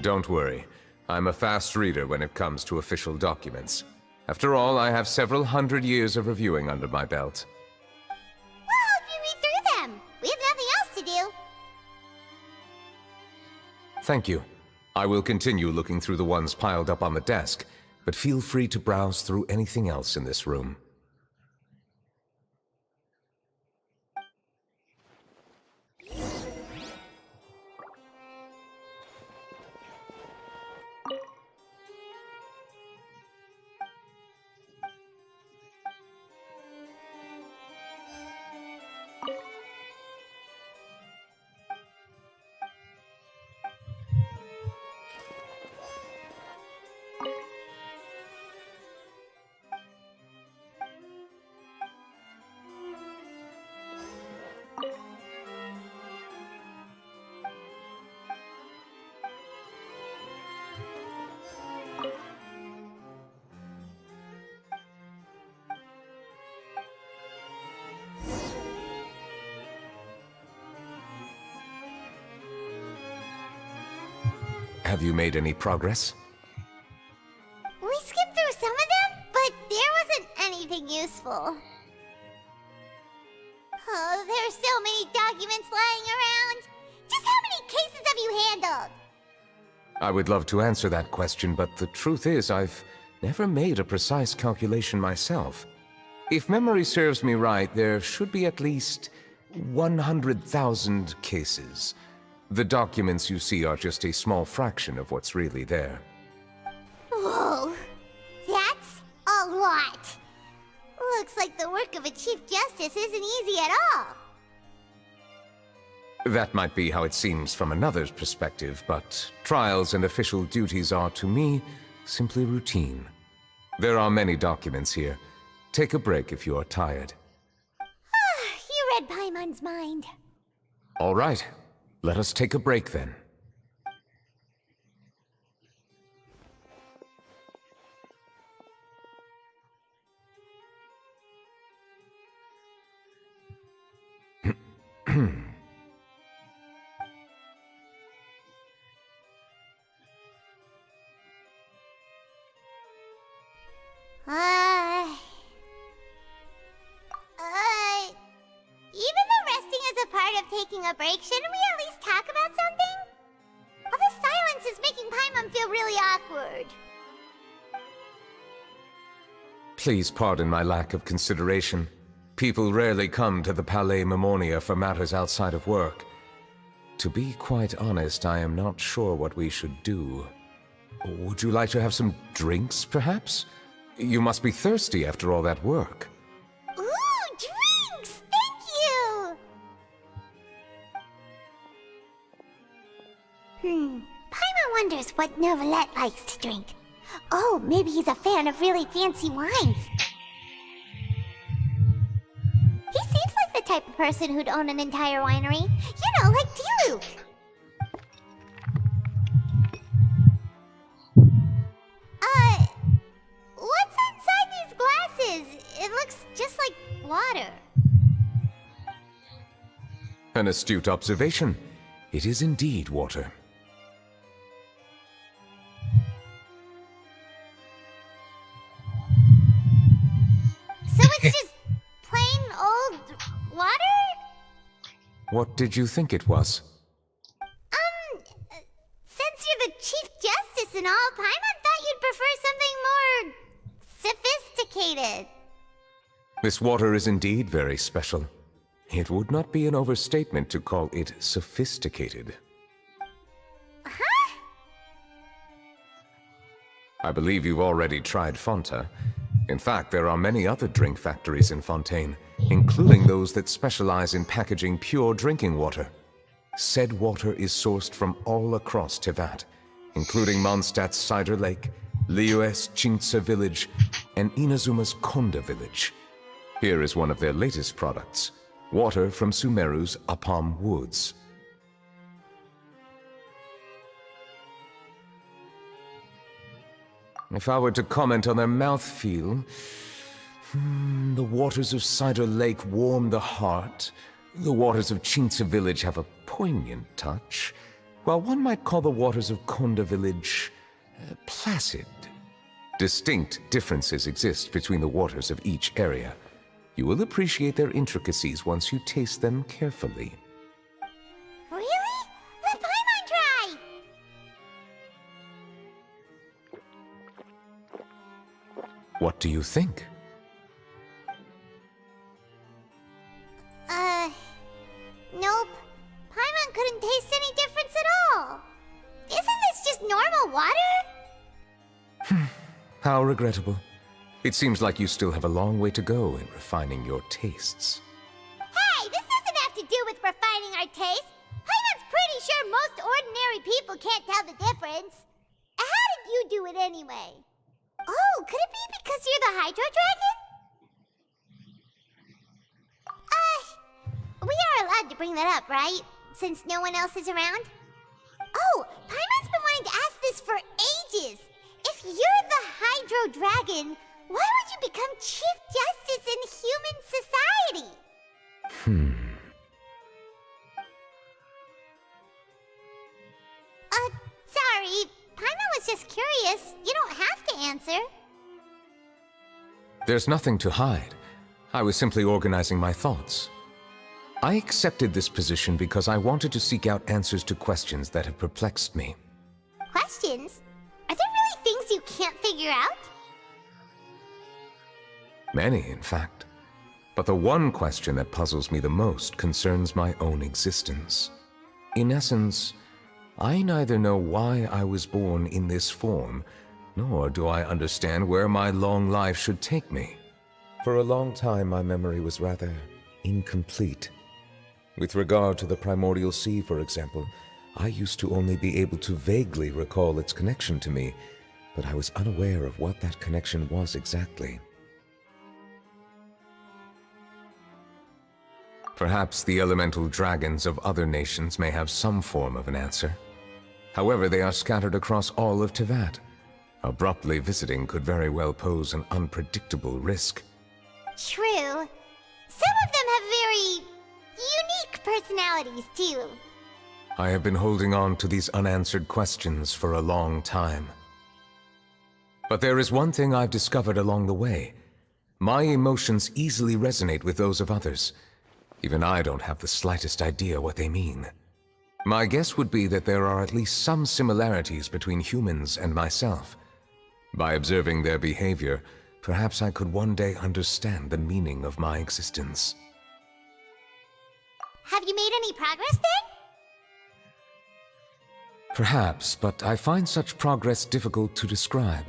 Don't worry. I'm a fast reader when it comes to official documents. After all, I have several hundred years of reviewing under my belt. Well, help you read through them. We have nothing else to do. Thank you. I will continue looking through the ones piled up on the desk, but feel free to browse through anything else in this room. Have you made any progress? We skipped through some of them, but there wasn't anything useful. Oh, there are so many documents lying around. Just how many cases have you handled? I would love to answer that question, but the truth is I've never made a precise calculation myself. If memory serves me right, there should be at least 100,000 cases. The documents you see are just a small fraction of what's really there. Whoa, that's a lot. Looks like the work of a Chief Justice isn't easy at all. That might be how it seems from another's perspective, but trials and official duties are, to me, simply routine. There are many documents here. Take a break if you are tired. You read Paimon's mind. All right. Let us take a break then. Even though resting is a part of taking a break, shouldn't we at least talk about something? All the silence is making Paimon feel really awkward. Please pardon my lack of consideration. People rarely come to the Palais Memonia for matters outside of work. To be quite honest, I am not sure what we should do. Would you like to have some drinks, perhaps? You must be thirsty after all that work. Ooh, drinks! Thank you! Paimon wonders what Novelette likes to drink. Oh, maybe he's a fan of really fancy wines. He seems like the type of person who'd own an entire winery. You know, like Diluc. What's inside these glasses? It looks just like water. An astute observation. It is indeed water. So it's just plain old water? What did you think it was? Since you're the Chief Justice and all, Paimon thought you'd prefer something more sophisticated. This water is indeed very special. It would not be an overstatement to call it sophisticated. Huh? I believe you've already tried Fonta. In fact, there are many other drink factories in Fontaine, including those that specialize in packaging pure drinking water. Said water is sourced from all across Tevat, including Mondstadt's Cider Lake, Liyue's Chintsa village, and Inazuma's Konda village. Here is one of their latest products, water from Sumeru's Apam Woods. If I were to comment on their mouthfeel, the waters of Cider Lake warm the heart. The waters of Chintza Village have a poignant touch, while one might call the waters of Konda Village placid. Distinct differences exist between the waters of each area. You will appreciate their intricacies once you taste them carefully. Really? Let Paimon try! What do you think? Nope. Paimon couldn't taste any difference at all. Isn't this just normal water? How regrettable. It seems like you still have a long way to go in refining your tastes. Hey, this doesn't have to do with refining our taste. Paimon's pretty sure most ordinary people can't tell the difference. How did you do it anyway? Oh, could it be because you're the Hydro Dragon? We are allowed to bring that up, right? Since no one else is around? Oh, Paimon's been wanting to ask this for ages. If you're the Hydro Dragon, why would you become Chief Justice in human society? Sorry. Paimon was just curious. You don't have to answer. There's nothing to hide. I was simply organizing my thoughts. I accepted this position because I wanted to seek out answers to questions that have perplexed me. Questions? Are there really things you can't figure out? Many, in fact. But the one question that puzzles me the most concerns my own existence. In essence, I neither know why I was born in this form, nor do I understand where my long life should take me. For a long time, my memory was rather incomplete. With regard to the primordial sea, for example, I used to only be able to vaguely recall its connection to me, but I was unaware of what that connection was exactly. Perhaps the elemental dragons of other nations may have some form of an answer. However, they are scattered across all of Teyvat. Abruptly visiting could very well pose an unpredictable risk. True. Some of them have very unique personalities, too. I have been holding on to these unanswered questions for a long time. But there is one thing I've discovered along the way. My emotions easily resonate with those of others. Even I don't have the slightest idea what they mean. My guess would be that there are at least some similarities between humans and myself. By observing their behavior, perhaps I could one day understand the meaning of my existence. Have you made any progress then? Perhaps, but I find such progress difficult to describe.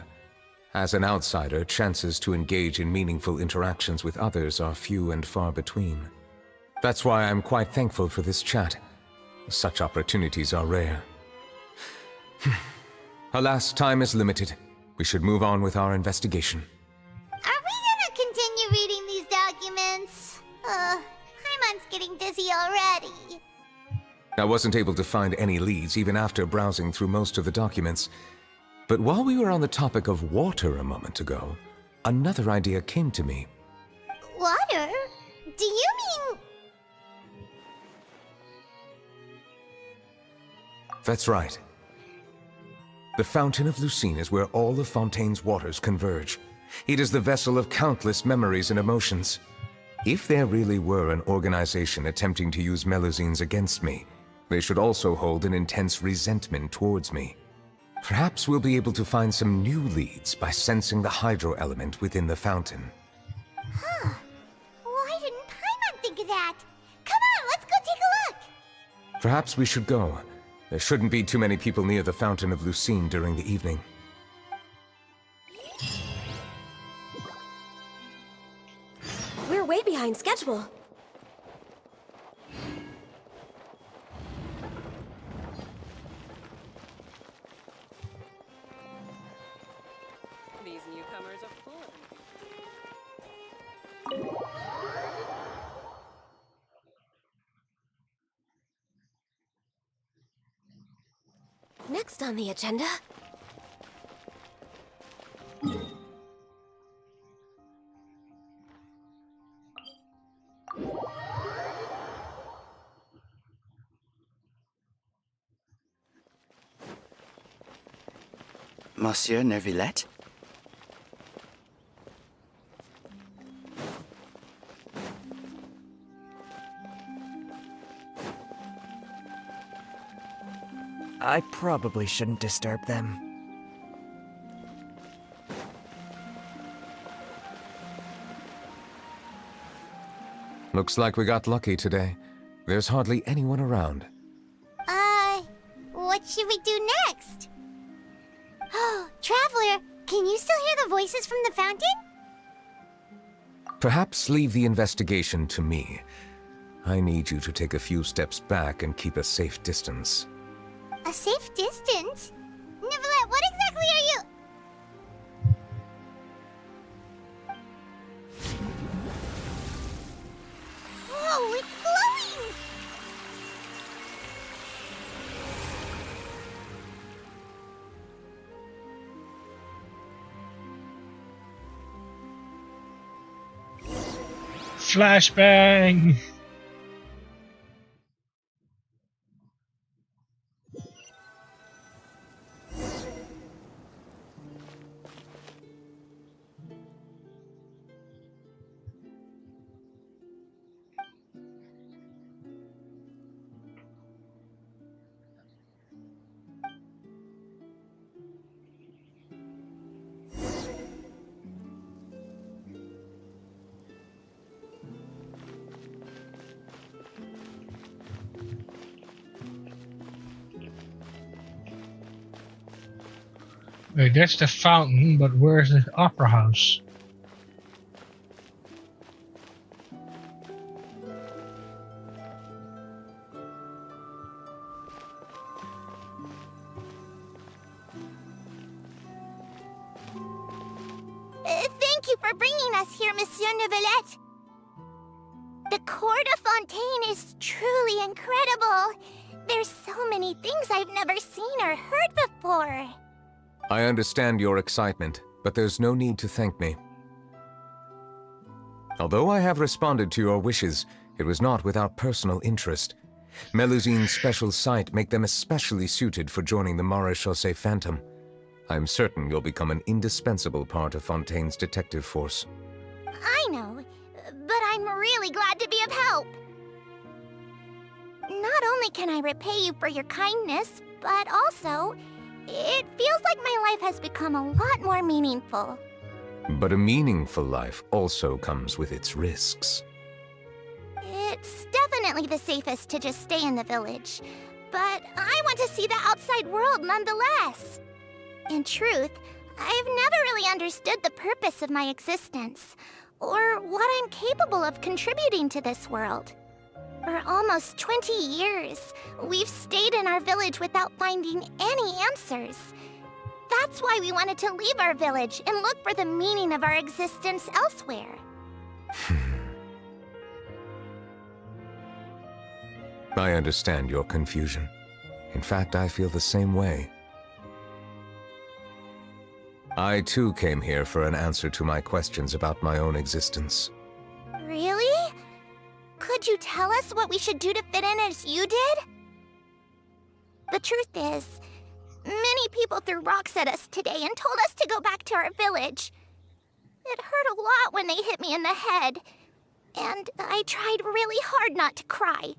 As an outsider, chances to engage in meaningful interactions with others are few and far between. That's why I'm quite thankful for this chat. Such opportunities are rare. Alas, time is limited. We should move on with our investigation. Are we gonna continue reading these documents? Paimon's getting dizzy already. I wasn't able to find any leads even after browsing through most of the documents. But while we were on the topic of water a moment ago, another idea came to me. Water? Do you mean... That's right. The Fountain of Lucine is where all of Fontaine's waters converge. It is the vessel of countless memories and emotions. If there really were an organization attempting to use Melusines against me, they should also hold an intense resentment towards me. Perhaps we'll be able to find some new leads by sensing the hydro element within the fountain. Huh. Why didn't Paimon think of that? Come on, let's go take a look! Perhaps we should go. There shouldn't be too many people near the Fountain of Lucine during the evening. We're way behind schedule. These newcomers are full of next on the agenda? Monsieur Neuvillette? I probably shouldn't disturb them. Looks like we got lucky today. There's hardly anyone around. What should we do next? Oh, Traveler, can you still hear the voices from the fountain? Perhaps leave the investigation to me. I need you to take a few steps back and keep a safe distance. A safe distance? Neuvillette, what exactly are you... Whoa, it's glowing! Flashbang! Wait, that's the fountain, but where's the opera house? Thank you for bringing us here, Monsieur Neuvillette. The Court of Fontaine is truly incredible. There's so many things I've never seen or heard before. I understand your excitement, but there's no need to thank me. Although I have responded to your wishes, it was not without personal interest. Melusine's special sight make them especially suited for joining the Maréchaussée Phantom. I'm certain you'll become an indispensable part of Fontaine's detective force. I know, but I'm really glad to be of help. Not only can I repay you for your kindness, but also, it feels like my life has become a lot more meaningful. But a meaningful life also comes with its risks. It's definitely the safest to just stay in the village, but I want to see the outside world nonetheless. In truth, I've never really understood the purpose of my existence, or what I'm capable of contributing to this world. For almost 20 years, we've stayed in our village without finding any answers. That's why we wanted to leave our village and look for the meaning of our existence elsewhere. I understand your confusion. In fact, I feel the same way. I too came here for an answer to my questions about my own existence. Really? Could you tell us what we should do to fit in as you did? The truth is, many people threw rocks at us today and told us to go back to our village. It hurt a lot when they hit me in the head, and I tried really hard not to cry.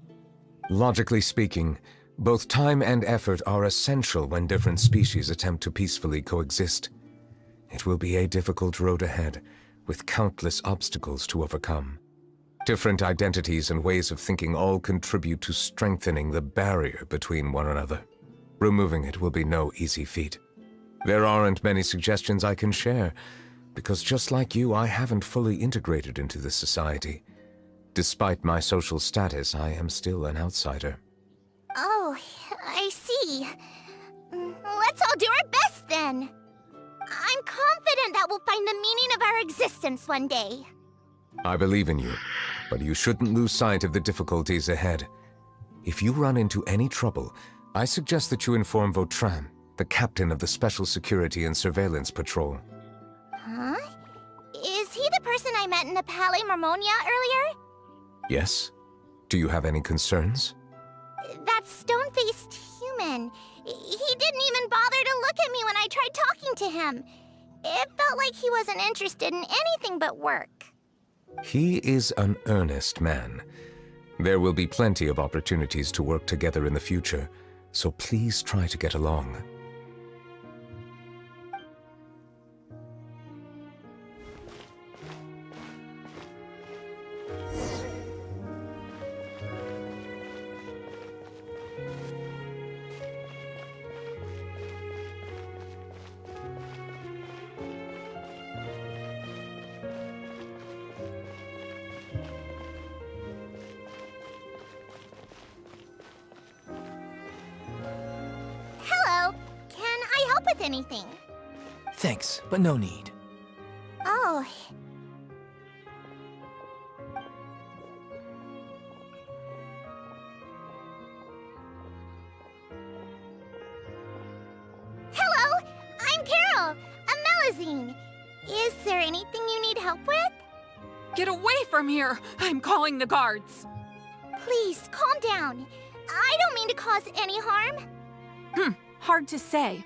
Logically speaking, both time and effort are essential when different species attempt to peacefully coexist. It will be a difficult road ahead, with countless obstacles to overcome. Different identities and ways of thinking all contribute to strengthening the barrier between one another. Removing it will be no easy feat. There aren't many suggestions I can share, because just like you, I haven't fully integrated into this society. Despite my social status, I am still an outsider. Oh, I see. Let's all do our best then. I'm confident that we'll find the meaning of our existence one day. I believe in you, but you shouldn't lose sight of the difficulties ahead. If you run into any trouble, I suggest that you inform Vautrin. the captain of the Special Security and Surveillance Patrol. Huh? Is he the person I met in the Palais Marmonia earlier? Yes? Do you have any concerns? That stone-faced human. He didn't even bother to look at me when I tried talking to him. It felt like he wasn't interested in anything but work. He is an earnest man. There will be plenty of opportunities to work together in the future, so please try to get along. Hello. Can I help with anything? Thanks, but no need. Oh. Hello, I'm Carol, a Melazine. Is there anything you need help with? Get away from here! I'm calling the guards! Please, calm down. I don't mean to cause any harm. Hard to say.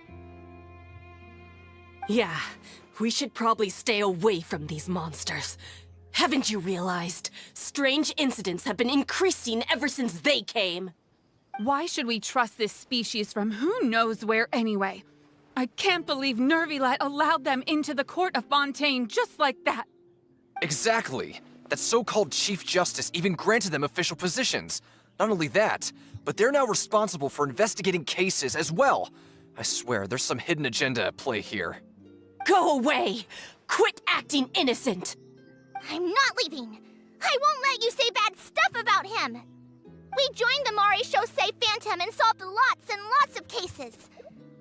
Yeah, we should probably stay away from these monsters. Haven't you realized? Strange incidents have been increasing ever since they came. Why should we trust this species from who knows where anyway? I can't believe Nervilet allowed them into the court of Fontaine just like that. Exactly. That so-called Chief Justice even granted them official positions. Not only that, but they're now responsible for investigating cases as well. I swear, there's some hidden agenda at play here. Go away! Quit acting innocent! I'm not leaving. I won't let you say bad stuff about him. We joined the Mare Chaussee Phantom and solved lots and lots of cases.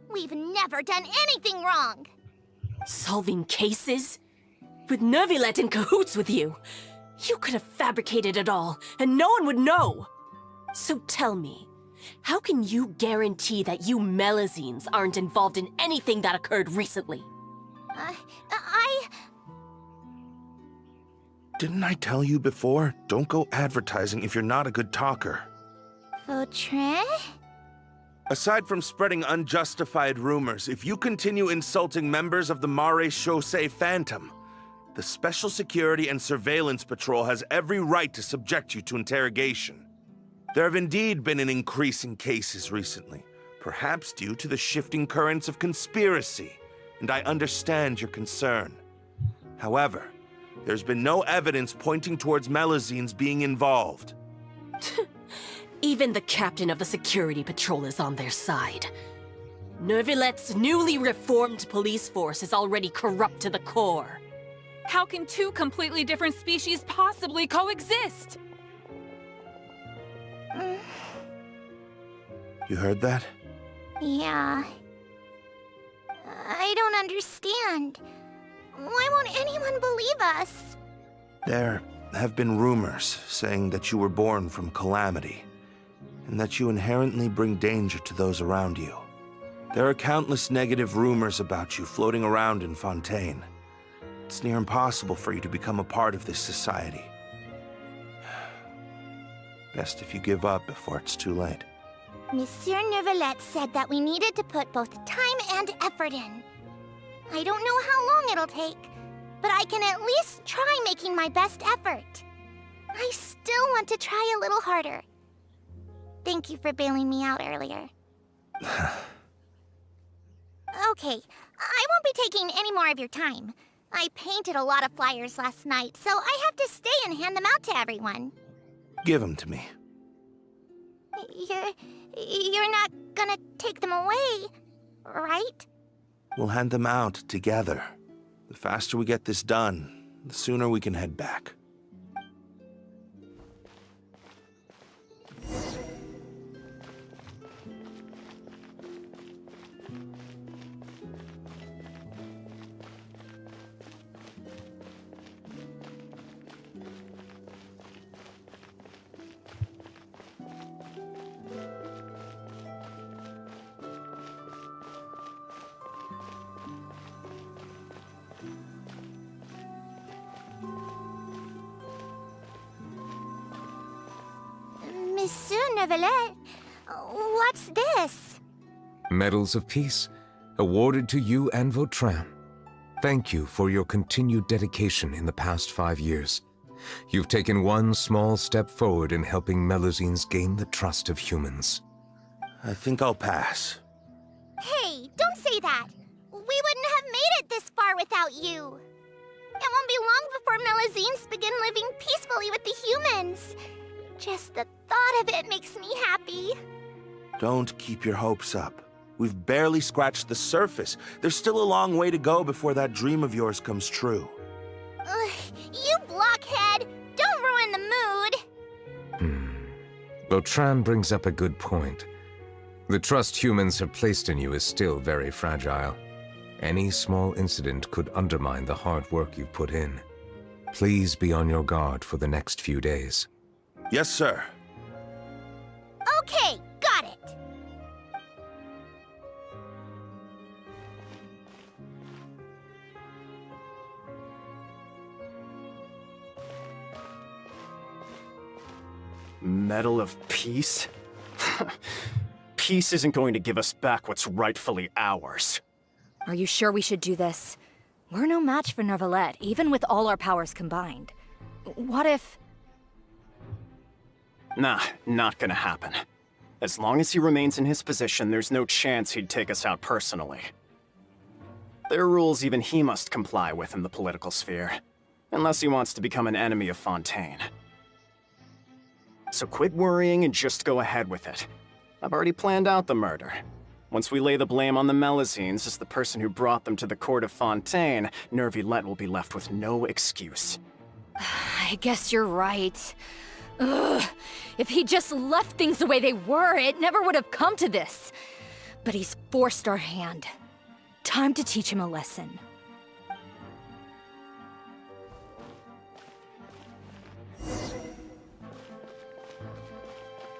We've never done anything wrong. Solving cases? With Nervilet in cahoots with you? You could have fabricated it all, and no one would know! So tell me, how can you guarantee that you Melazines aren't involved in anything that occurred recently? Didn't I tell you before? Don't go advertising if you're not a good talker. Vautrin? Aside from spreading unjustified rumors, if you continue insulting members of the Mare Chaussee Phantom, the Special Security and Surveillance Patrol has every right to subject you to interrogation. There have indeed been an increase in cases recently, perhaps due to the shifting currents of conspiracy, and I understand your concern. However, there's been no evidence pointing towards Melazines being involved. Even the captain of the security patrol is on their side. Nervilet's newly reformed police force is already corrupt to the core. How can two completely different species possibly coexist? You heard that? Yeah. I don't understand. Why won't anyone believe us? There have been rumors saying that you were born from calamity, and that you inherently bring danger to those around you. There are countless negative rumors about you floating around in Fontaine. It's near impossible for you to become a part of this society. Best if you give up before it's too late. Monsieur Nervilet said that we needed to put both time and effort in. I don't know how long it'll take, but I can at least try making my best effort. I still want to try a little harder. Thank you for bailing me out earlier. Okay, I won't be taking any more of your time. I painted a lot of flyers last night, so I have to stay and hand them out to everyone. Give them to me. You're not gonna take them away, right? We'll hand them out together. The faster we get this done, the sooner we can head back. Monsieur Neuvillette, what's this? Medals of Peace, awarded to you and Vautrin. Thank you for your continued dedication in the past 5 years. You've taken one small step forward in helping Melusines gain the trust of humans. I think I'll pass. Hey, don't say that. We wouldn't have made it this far without you. It won't be long before Melusines begin living peacefully with the humans. Just the thought of it makes me happy. Don't keep your hopes up. We've barely scratched the surface. There's still a long way to go before that dream of yours comes true. You blockhead! Don't ruin the mood! Vautrin brings up a good point. The trust humans have placed in you is still very fragile. Any small incident could undermine the hard work you've put in. Please be on your guard for the next few days. Yes, sir. Okay, got it! Medal of Peace? Peace isn't going to give us back what's rightfully ours. Are you sure we should do this? We're no match for Neuvillette, even with all our powers combined. What if... Nah, not gonna happen. As long as he remains in his position, there's no chance he'd take us out personally. There are rules even he must comply with in the political sphere, unless he wants to become an enemy of Fontaine. So quit worrying and just go ahead with it. I've already planned out the murder. Once we lay the blame on the Melusines as the person who brought them to the court of Fontaine, Neuvillette will be left with no excuse. I guess you're right. Ugh. If he just left things the way they were, it never would have come to this. But he's forced our hand. Time to teach him a lesson.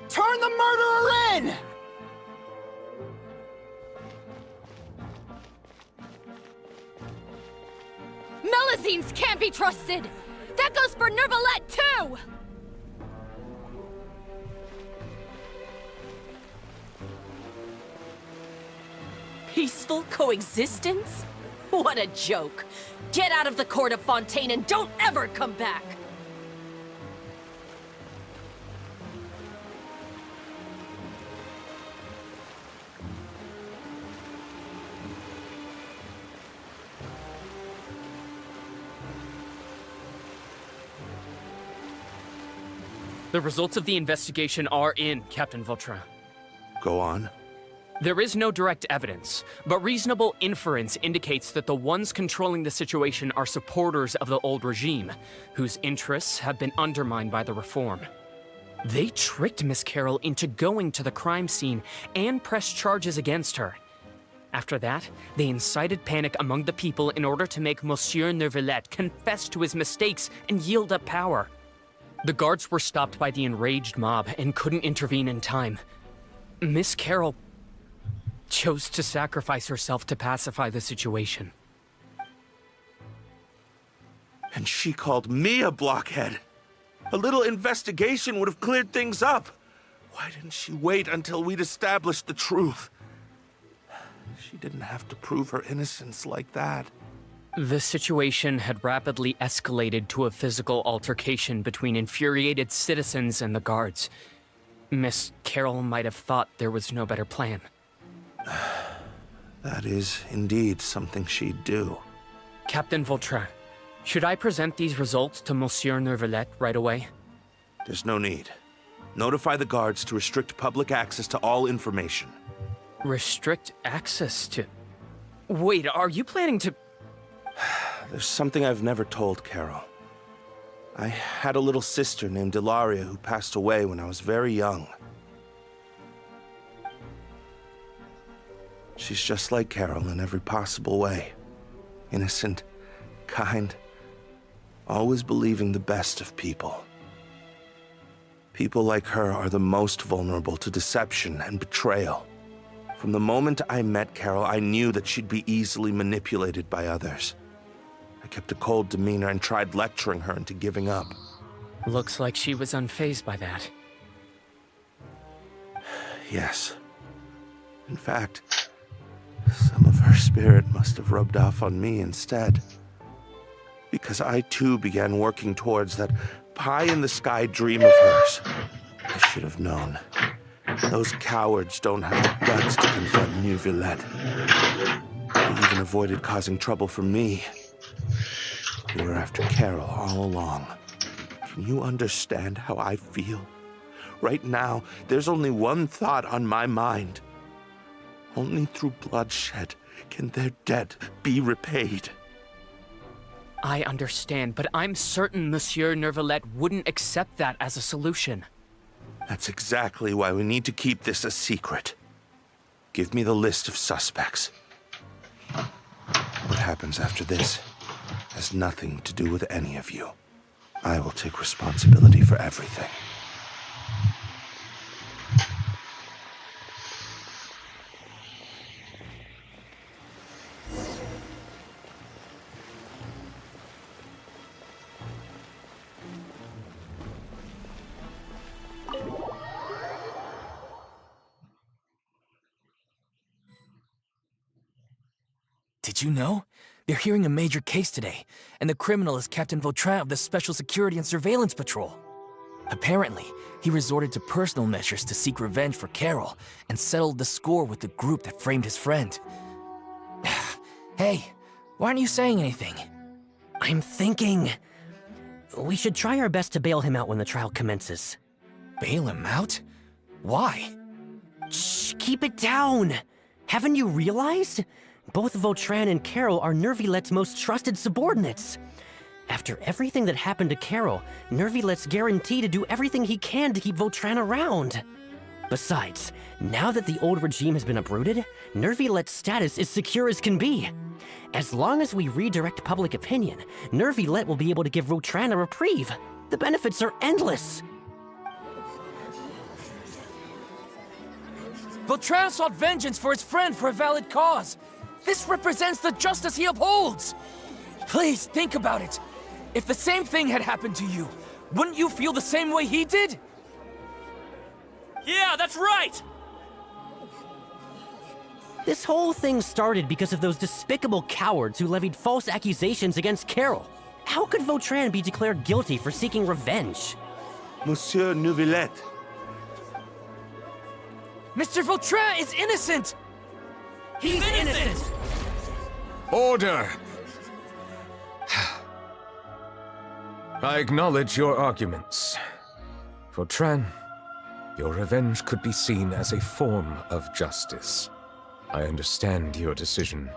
Turn the murderer in! Melusines can't be trusted! That goes for Neuvillette, too! Peaceful coexistence? What a joke! Get out of the court of Fontaine and don't ever come back! The results of the investigation are in, Captain Vautrin. Go on. There is no direct evidence, but reasonable inference indicates that the ones controlling the situation are supporters of the old regime, whose interests have been undermined by the reform. They tricked Miss Carroll into going to the crime scene and pressed charges against her. After that, they incited panic among the people in order to make Monsieur Neuvillette confess to his mistakes and yield up power. The guards were stopped by the enraged mob and couldn't intervene in time. Miss Carroll chose to sacrifice herself to pacify the situation. And she called me a blockhead. A little investigation would have cleared things up. Why didn't she wait until we'd established the truth? She didn't have to prove her innocence like that. The situation had rapidly escalated to a physical altercation between infuriated citizens and the guards. Miss Carroll might have thought there was no better plan. That is indeed something she'd do. Captain Vautrin, should I present these results to Monsieur Neuvillette right away? There's no need. Notify the guards to restrict public access to all information. Restrict access to... Wait, are you planning to... There's something I've never told Carol. I had a little sister named Ilaria who passed away when I was very young. She's just like Carol in every possible way. Innocent, kind, always believing the best of people. People like her are the most vulnerable to deception and betrayal. From the moment I met Carol, I knew that she'd be easily manipulated by others. I kept a cold demeanor and tried lecturing her into giving up. Looks like she was unfazed by that. Yes. In fact, some of her spirit must have rubbed off on me instead. Because I too began working towards that pie-in-the-sky dream of hers. I should have known. Those cowards don't have the guts to confront New Villette. They even avoided causing trouble for me. They were after Carol all along. Can you understand how I feel? Right now, there's only one thought on my mind. Only through bloodshed can their debt be repaid. I understand, but I'm certain Monsieur Neuvillette wouldn't accept that as a solution. That's exactly why we need to keep this a secret. Give me the list of suspects. What happens after this has nothing to do with any of you. I will take responsibility for everything. Did you know? They're hearing a major case today, and the criminal is Captain Vautrin of the Special Security and Surveillance Patrol. Apparently, he resorted to personal measures to seek revenge for Carol and settled the score with the group that framed his friend. Hey, why aren't you saying anything? I'm thinking... we should try our best to bail him out when the trial commences. Bail him out? Why? Shh, keep it down! Haven't you realized? Both Vautrin and Carol are Nervillette's most trusted subordinates. After everything that happened to Carol, Nervillette's guaranteed to do everything he can to keep Vautrin around. Besides, now that the old regime has been uprooted, Nervillette's status is secure as can be. As long as we redirect public opinion, Nervillette will be able to give Vautrin a reprieve. The benefits are endless. Vautrin sought vengeance for his friend for a valid cause. This represents the justice he upholds. Please, think about it. If the same thing had happened to you, wouldn't you feel the same way he did? Yeah, that's right! This whole thing started because of those despicable cowards who levied false accusations against Carol. How could Vautrin be declared guilty for seeking revenge? Monsieur Neuvillette. Mr. Vautrin is innocent! He's innocent! Order! I acknowledge your arguments. Vautrin, your revenge could be seen as a form of justice. I understand your decision,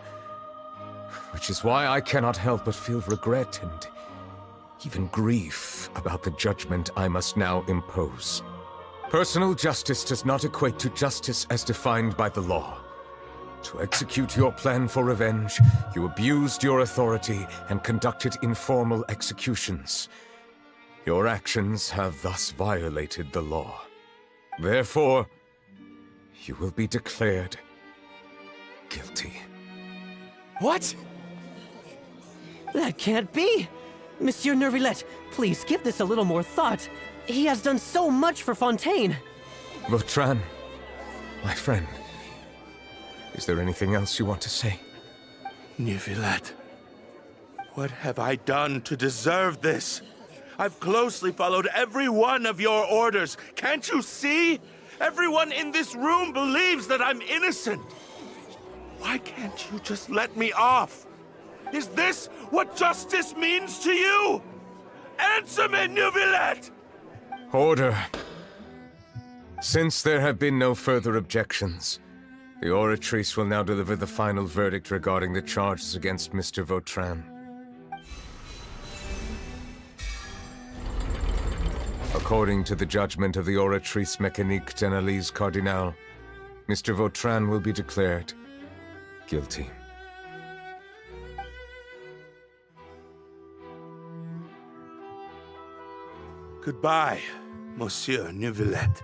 which is why I cannot help but feel regret and even grief about the judgment I must now impose. Personal justice does not equate to justice as defined by the law. To execute your plan for revenge, you abused your authority and conducted informal executions. Your actions have thus violated the law. Therefore, you will be declared guilty. What? That can't be! Monsieur Neuvillette, please give this a little more thought. He has done so much for Fontaine. Vautrin, my friend, is there anything else you want to say? Neuvillette, what have I done to deserve this? I've closely followed every one of your orders. Can't you see? Everyone in this room believes that I'm innocent. Why can't you just let me off? Is this what justice means to you? Answer me, Neuvillette! Order. Since there have been no further objections, the Oratrice will now deliver the final verdict regarding the charges against Mr. Vautrin. According to the judgment of the Oratrice Mécanique d'Analyse Cardinal, Mr. Vautrin will be declared guilty. Goodbye, Monsieur Neuvillette.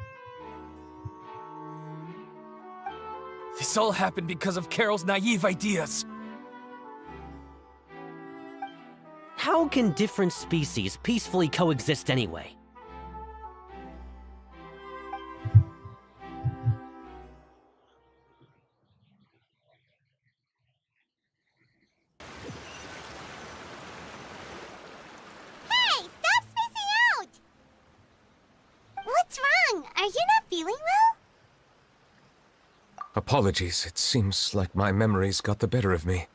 This all happened because of Carol's naive ideas. How can different species peacefully coexist anyway? wrong? Are you not feeling well? Apologies, it seems like my memories got the better of me.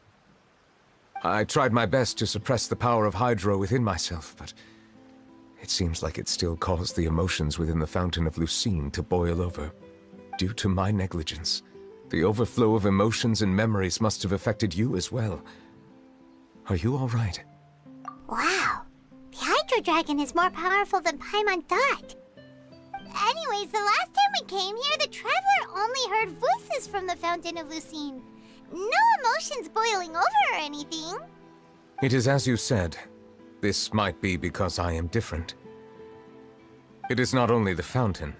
I tried my best to suppress the power of Hydro within myself, but it seems like it still caused the emotions within the Fountain of Lucine to boil over. Due to my negligence, the overflow of emotions and memories must have affected you as well. Are you all right? Wow. The Hydro Dragon is more powerful than Paimon thought. Anyways, the last time we came here, the Traveler only heard voices from the Fountain of Lucine. No emotions boiling over or anything. It is as you said. This might be because I am different. It is not only the fountain.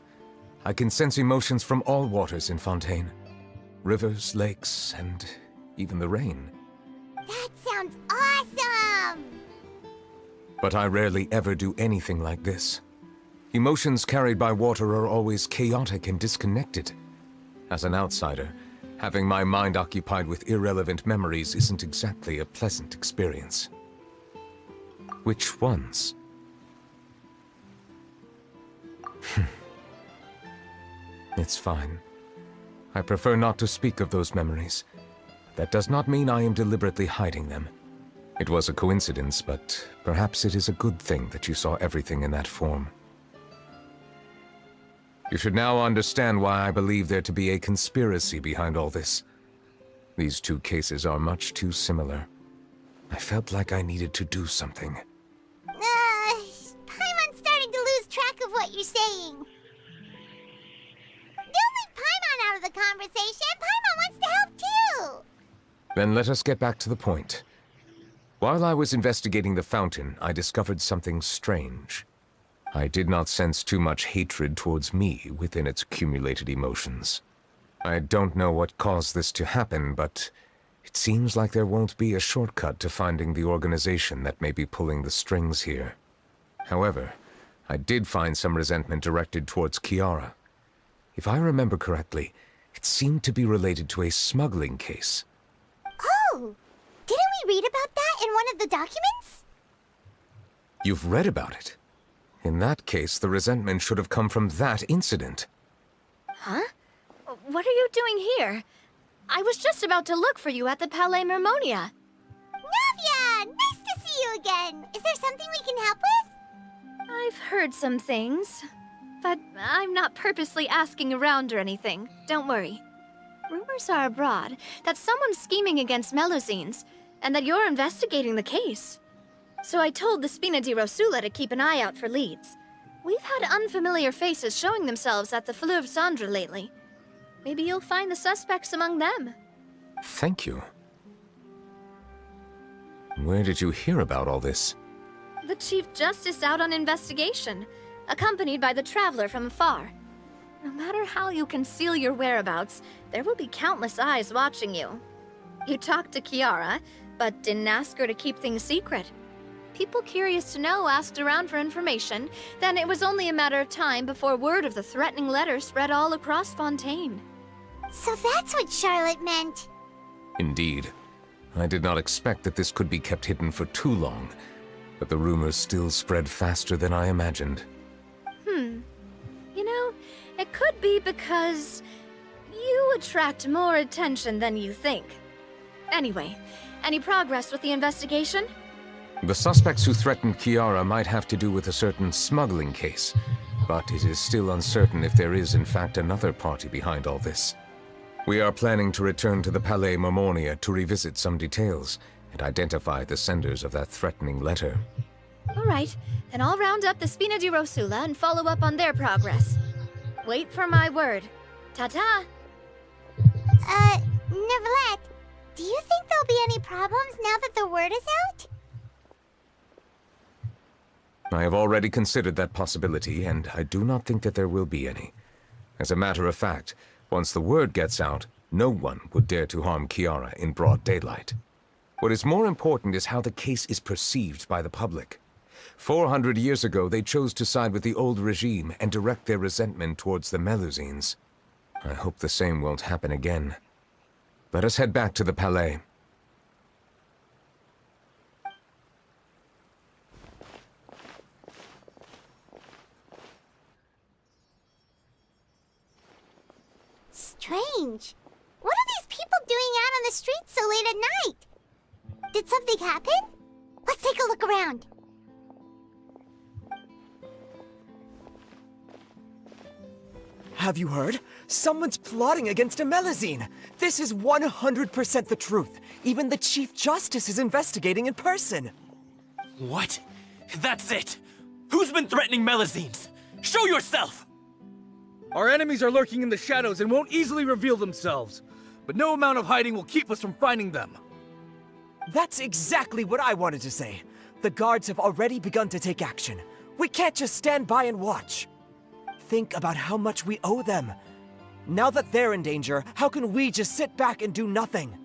I can sense emotions from all waters in Fontaine. Rivers, lakes, and even the rain. That sounds awesome! But I rarely ever do anything like this. Emotions carried by water are always chaotic and disconnected. As an outsider, having my mind occupied with irrelevant memories isn't exactly a pleasant experience. Which ones? It's fine. I prefer not to speak of those memories. That does not mean I am deliberately hiding them. It was a coincidence, but perhaps it is a good thing that you saw everything in that form. You should now understand why I believe there to be a conspiracy behind all this. These two cases are much too similar. I felt like I needed to do something. Paimon's starting to lose track of what you're saying. Don't leave Paimon out of the conversation. Paimon wants to help too. Then let us get back to the point. While I was investigating the fountain, I discovered something strange. I did not sense too much hatred towards me within its accumulated emotions. I don't know what caused this to happen, but it seems like there won't be a shortcut to finding the organization that may be pulling the strings here. However, I did find some resentment directed towards Kiara. If I remember correctly, it seemed to be related to a smuggling case. Oh! Didn't we read about that in one of the documents? You've read about it? In that case, the resentment should have come from that incident. Huh? What are you doing here? I was just about to look for you at the Palais Mermonia. Navia! Nice to see you again! Is there something we can help with? I've heard some things, but I'm not purposely asking around or anything. Don't worry. Rumors are abroad that someone's scheming against Melusines, and that you're investigating the case. So I told the Spina di Rosula to keep an eye out for leads. We've had unfamiliar faces showing themselves at the Fleuve Cendre lately. Maybe you'll find the suspects among them. Thank you. Where did you hear about all this? The Chief Justice out on investigation, accompanied by the Traveler from afar. No matter how you conceal your whereabouts, there will be countless eyes watching you. You talked to Kiara, but didn't ask her to keep things secret. People curious to know asked around for information, then it was only a matter of time before word of the threatening letter spread all across Fontaine. So that's what Charlotte meant. Indeed. I did not expect that this could be kept hidden for too long, but the rumors still spread faster than I imagined. You know, it could be because you attract more attention than you think. Anyway, any progress with the investigation? The suspects who threatened Kiara might have to do with a certain smuggling case, but it is still uncertain if there is in fact another party behind all this. We are planning to return to the Palais Mermonia to revisit some details and identify the senders of that threatening letter. All right, then I'll round up the Spina di Rosula and follow up on their progress. Wait for my word. Ta-ta! Neuvillette, do you think there'll be any problems now that the word is out? I have already considered that possibility, and I do not think that there will be any. As a matter of fact, once the word gets out, no one would dare to harm Kiara in broad daylight. What is more important is how the case is perceived by the public. 400 years ago, they chose to side with the old regime and direct their resentment towards the Melusines. I hope the same won't happen again. Let us head back to the Palais. strange. What are these people doing out on the streets so late at night? Did something happen? Let's take a look around. Have you heard? Someone's plotting against Amelazine. This is 100% the truth. Even the Chief Justice is investigating in person. What? That's it! Who's been threatening Melazines? Show yourself! Our enemies are lurking in the shadows and won't easily reveal themselves. But no amount of hiding will keep us from finding them. That's exactly what I wanted to say. The guards have already begun to take action. We can't just stand by and watch. Think about how much we owe them. Now that they're in danger, how can we just sit back and do nothing?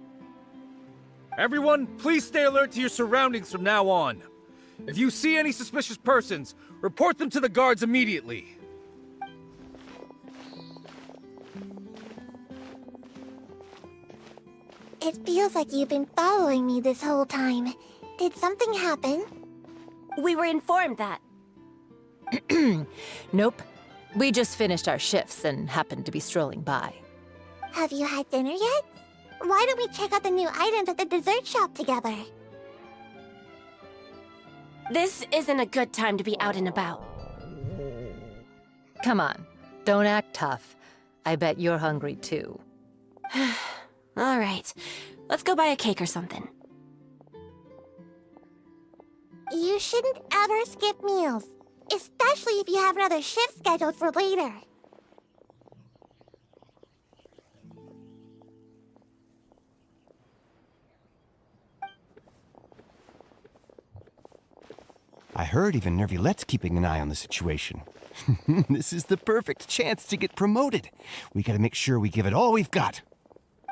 Everyone, please stay alert to your surroundings from now on. If you see any suspicious persons, report them to the guards immediately. It feels like you've been following me this whole time. Did something happen? We were informed that. Nope. We just finished our shifts and happened to be strolling by. Have you had dinner yet? Why don't we check out the new items at the dessert shop together? This isn't a good time to be out and about. Come on, don't act tough. I bet you're hungry too. All right, let's go buy a cake or something. You shouldn't ever skip meals, especially if you have another shift scheduled for later. I heard even Nervilette's keeping an eye on the situation. This is the perfect chance to get promoted. We gotta make sure we give it all we've got.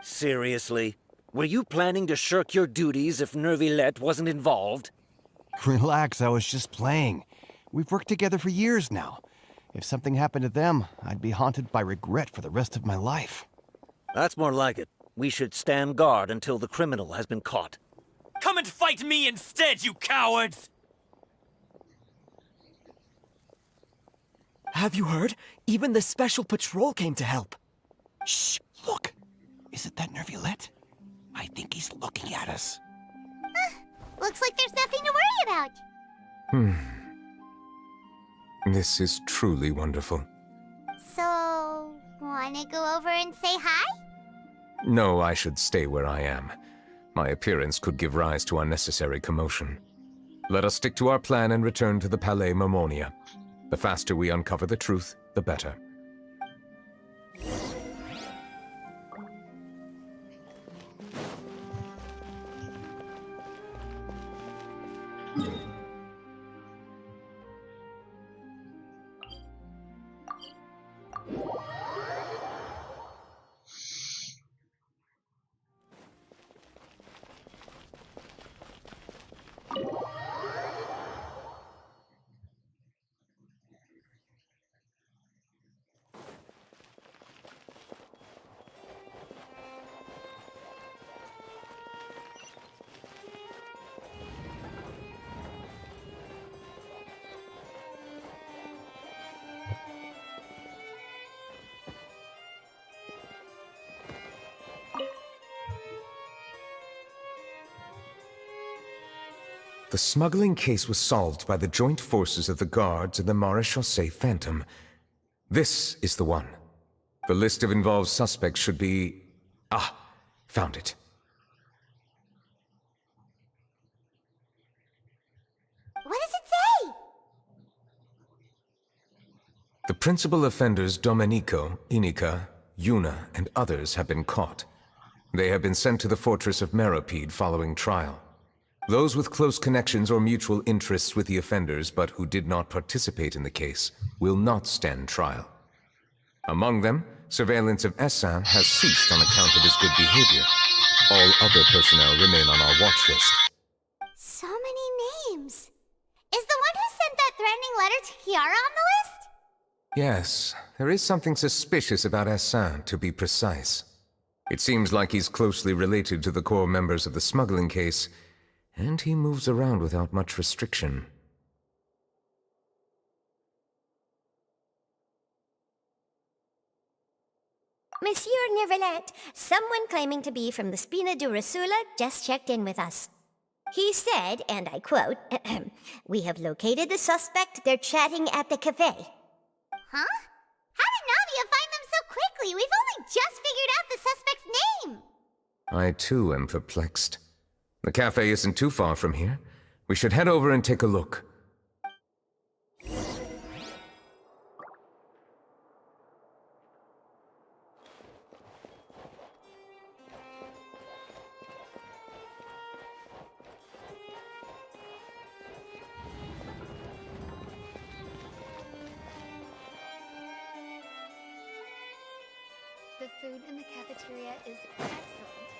Seriously? Were you planning to shirk your duties if Nervilette wasn't involved? Relax, I was just playing. We've worked together for years now. If something happened to them, I'd be haunted by regret for the rest of my life. That's more like it. We should stand guard until the criminal has been caught. Come and fight me instead, you cowards! Have you heard? Even the Special Patrol came to help. Shh, look. Is it that Nervilette? I think he's looking at us. Looks like there's nothing to worry about. This is truly wonderful. So, wanna go over and say hi? No, I should stay where I am. My appearance could give rise to unnecessary commotion. Let us stick to our plan and return to the Palais Mermonia. The faster we uncover the truth, the better. The smuggling case was solved by the joint forces of the guards and the Maréchaussée Phantom. This is the one. The list of involved suspects should be... Ah, found it. What does it say? The principal offenders Domenico, Inica, Yuna, and others have been caught. They have been sent to the fortress of Meropide following trial. Those with close connections or mutual interests with the offenders but who did not participate in the case will not stand trial. Among them, surveillance of Essin has ceased on account of his good behavior. All other personnel remain on our watch list. So many names. Is the one who sent that threatening letter to Kiara on the list? Yes, there is something suspicious about Essin, to be precise. It seems like he's closely related to the core members of the smuggling case, and he moves around without much restriction. Monsieur Neuvillette, someone claiming to be from the Spina Durasula just checked in with us. He said, and I quote, "We have located the suspect. They're chatting at the cafe." Huh? How did Navia find them so quickly? We've only just figured out the suspect's name! I too am perplexed. The cafe isn't too far from here. We should head over and take a look. The food in the cafeteria is excellent.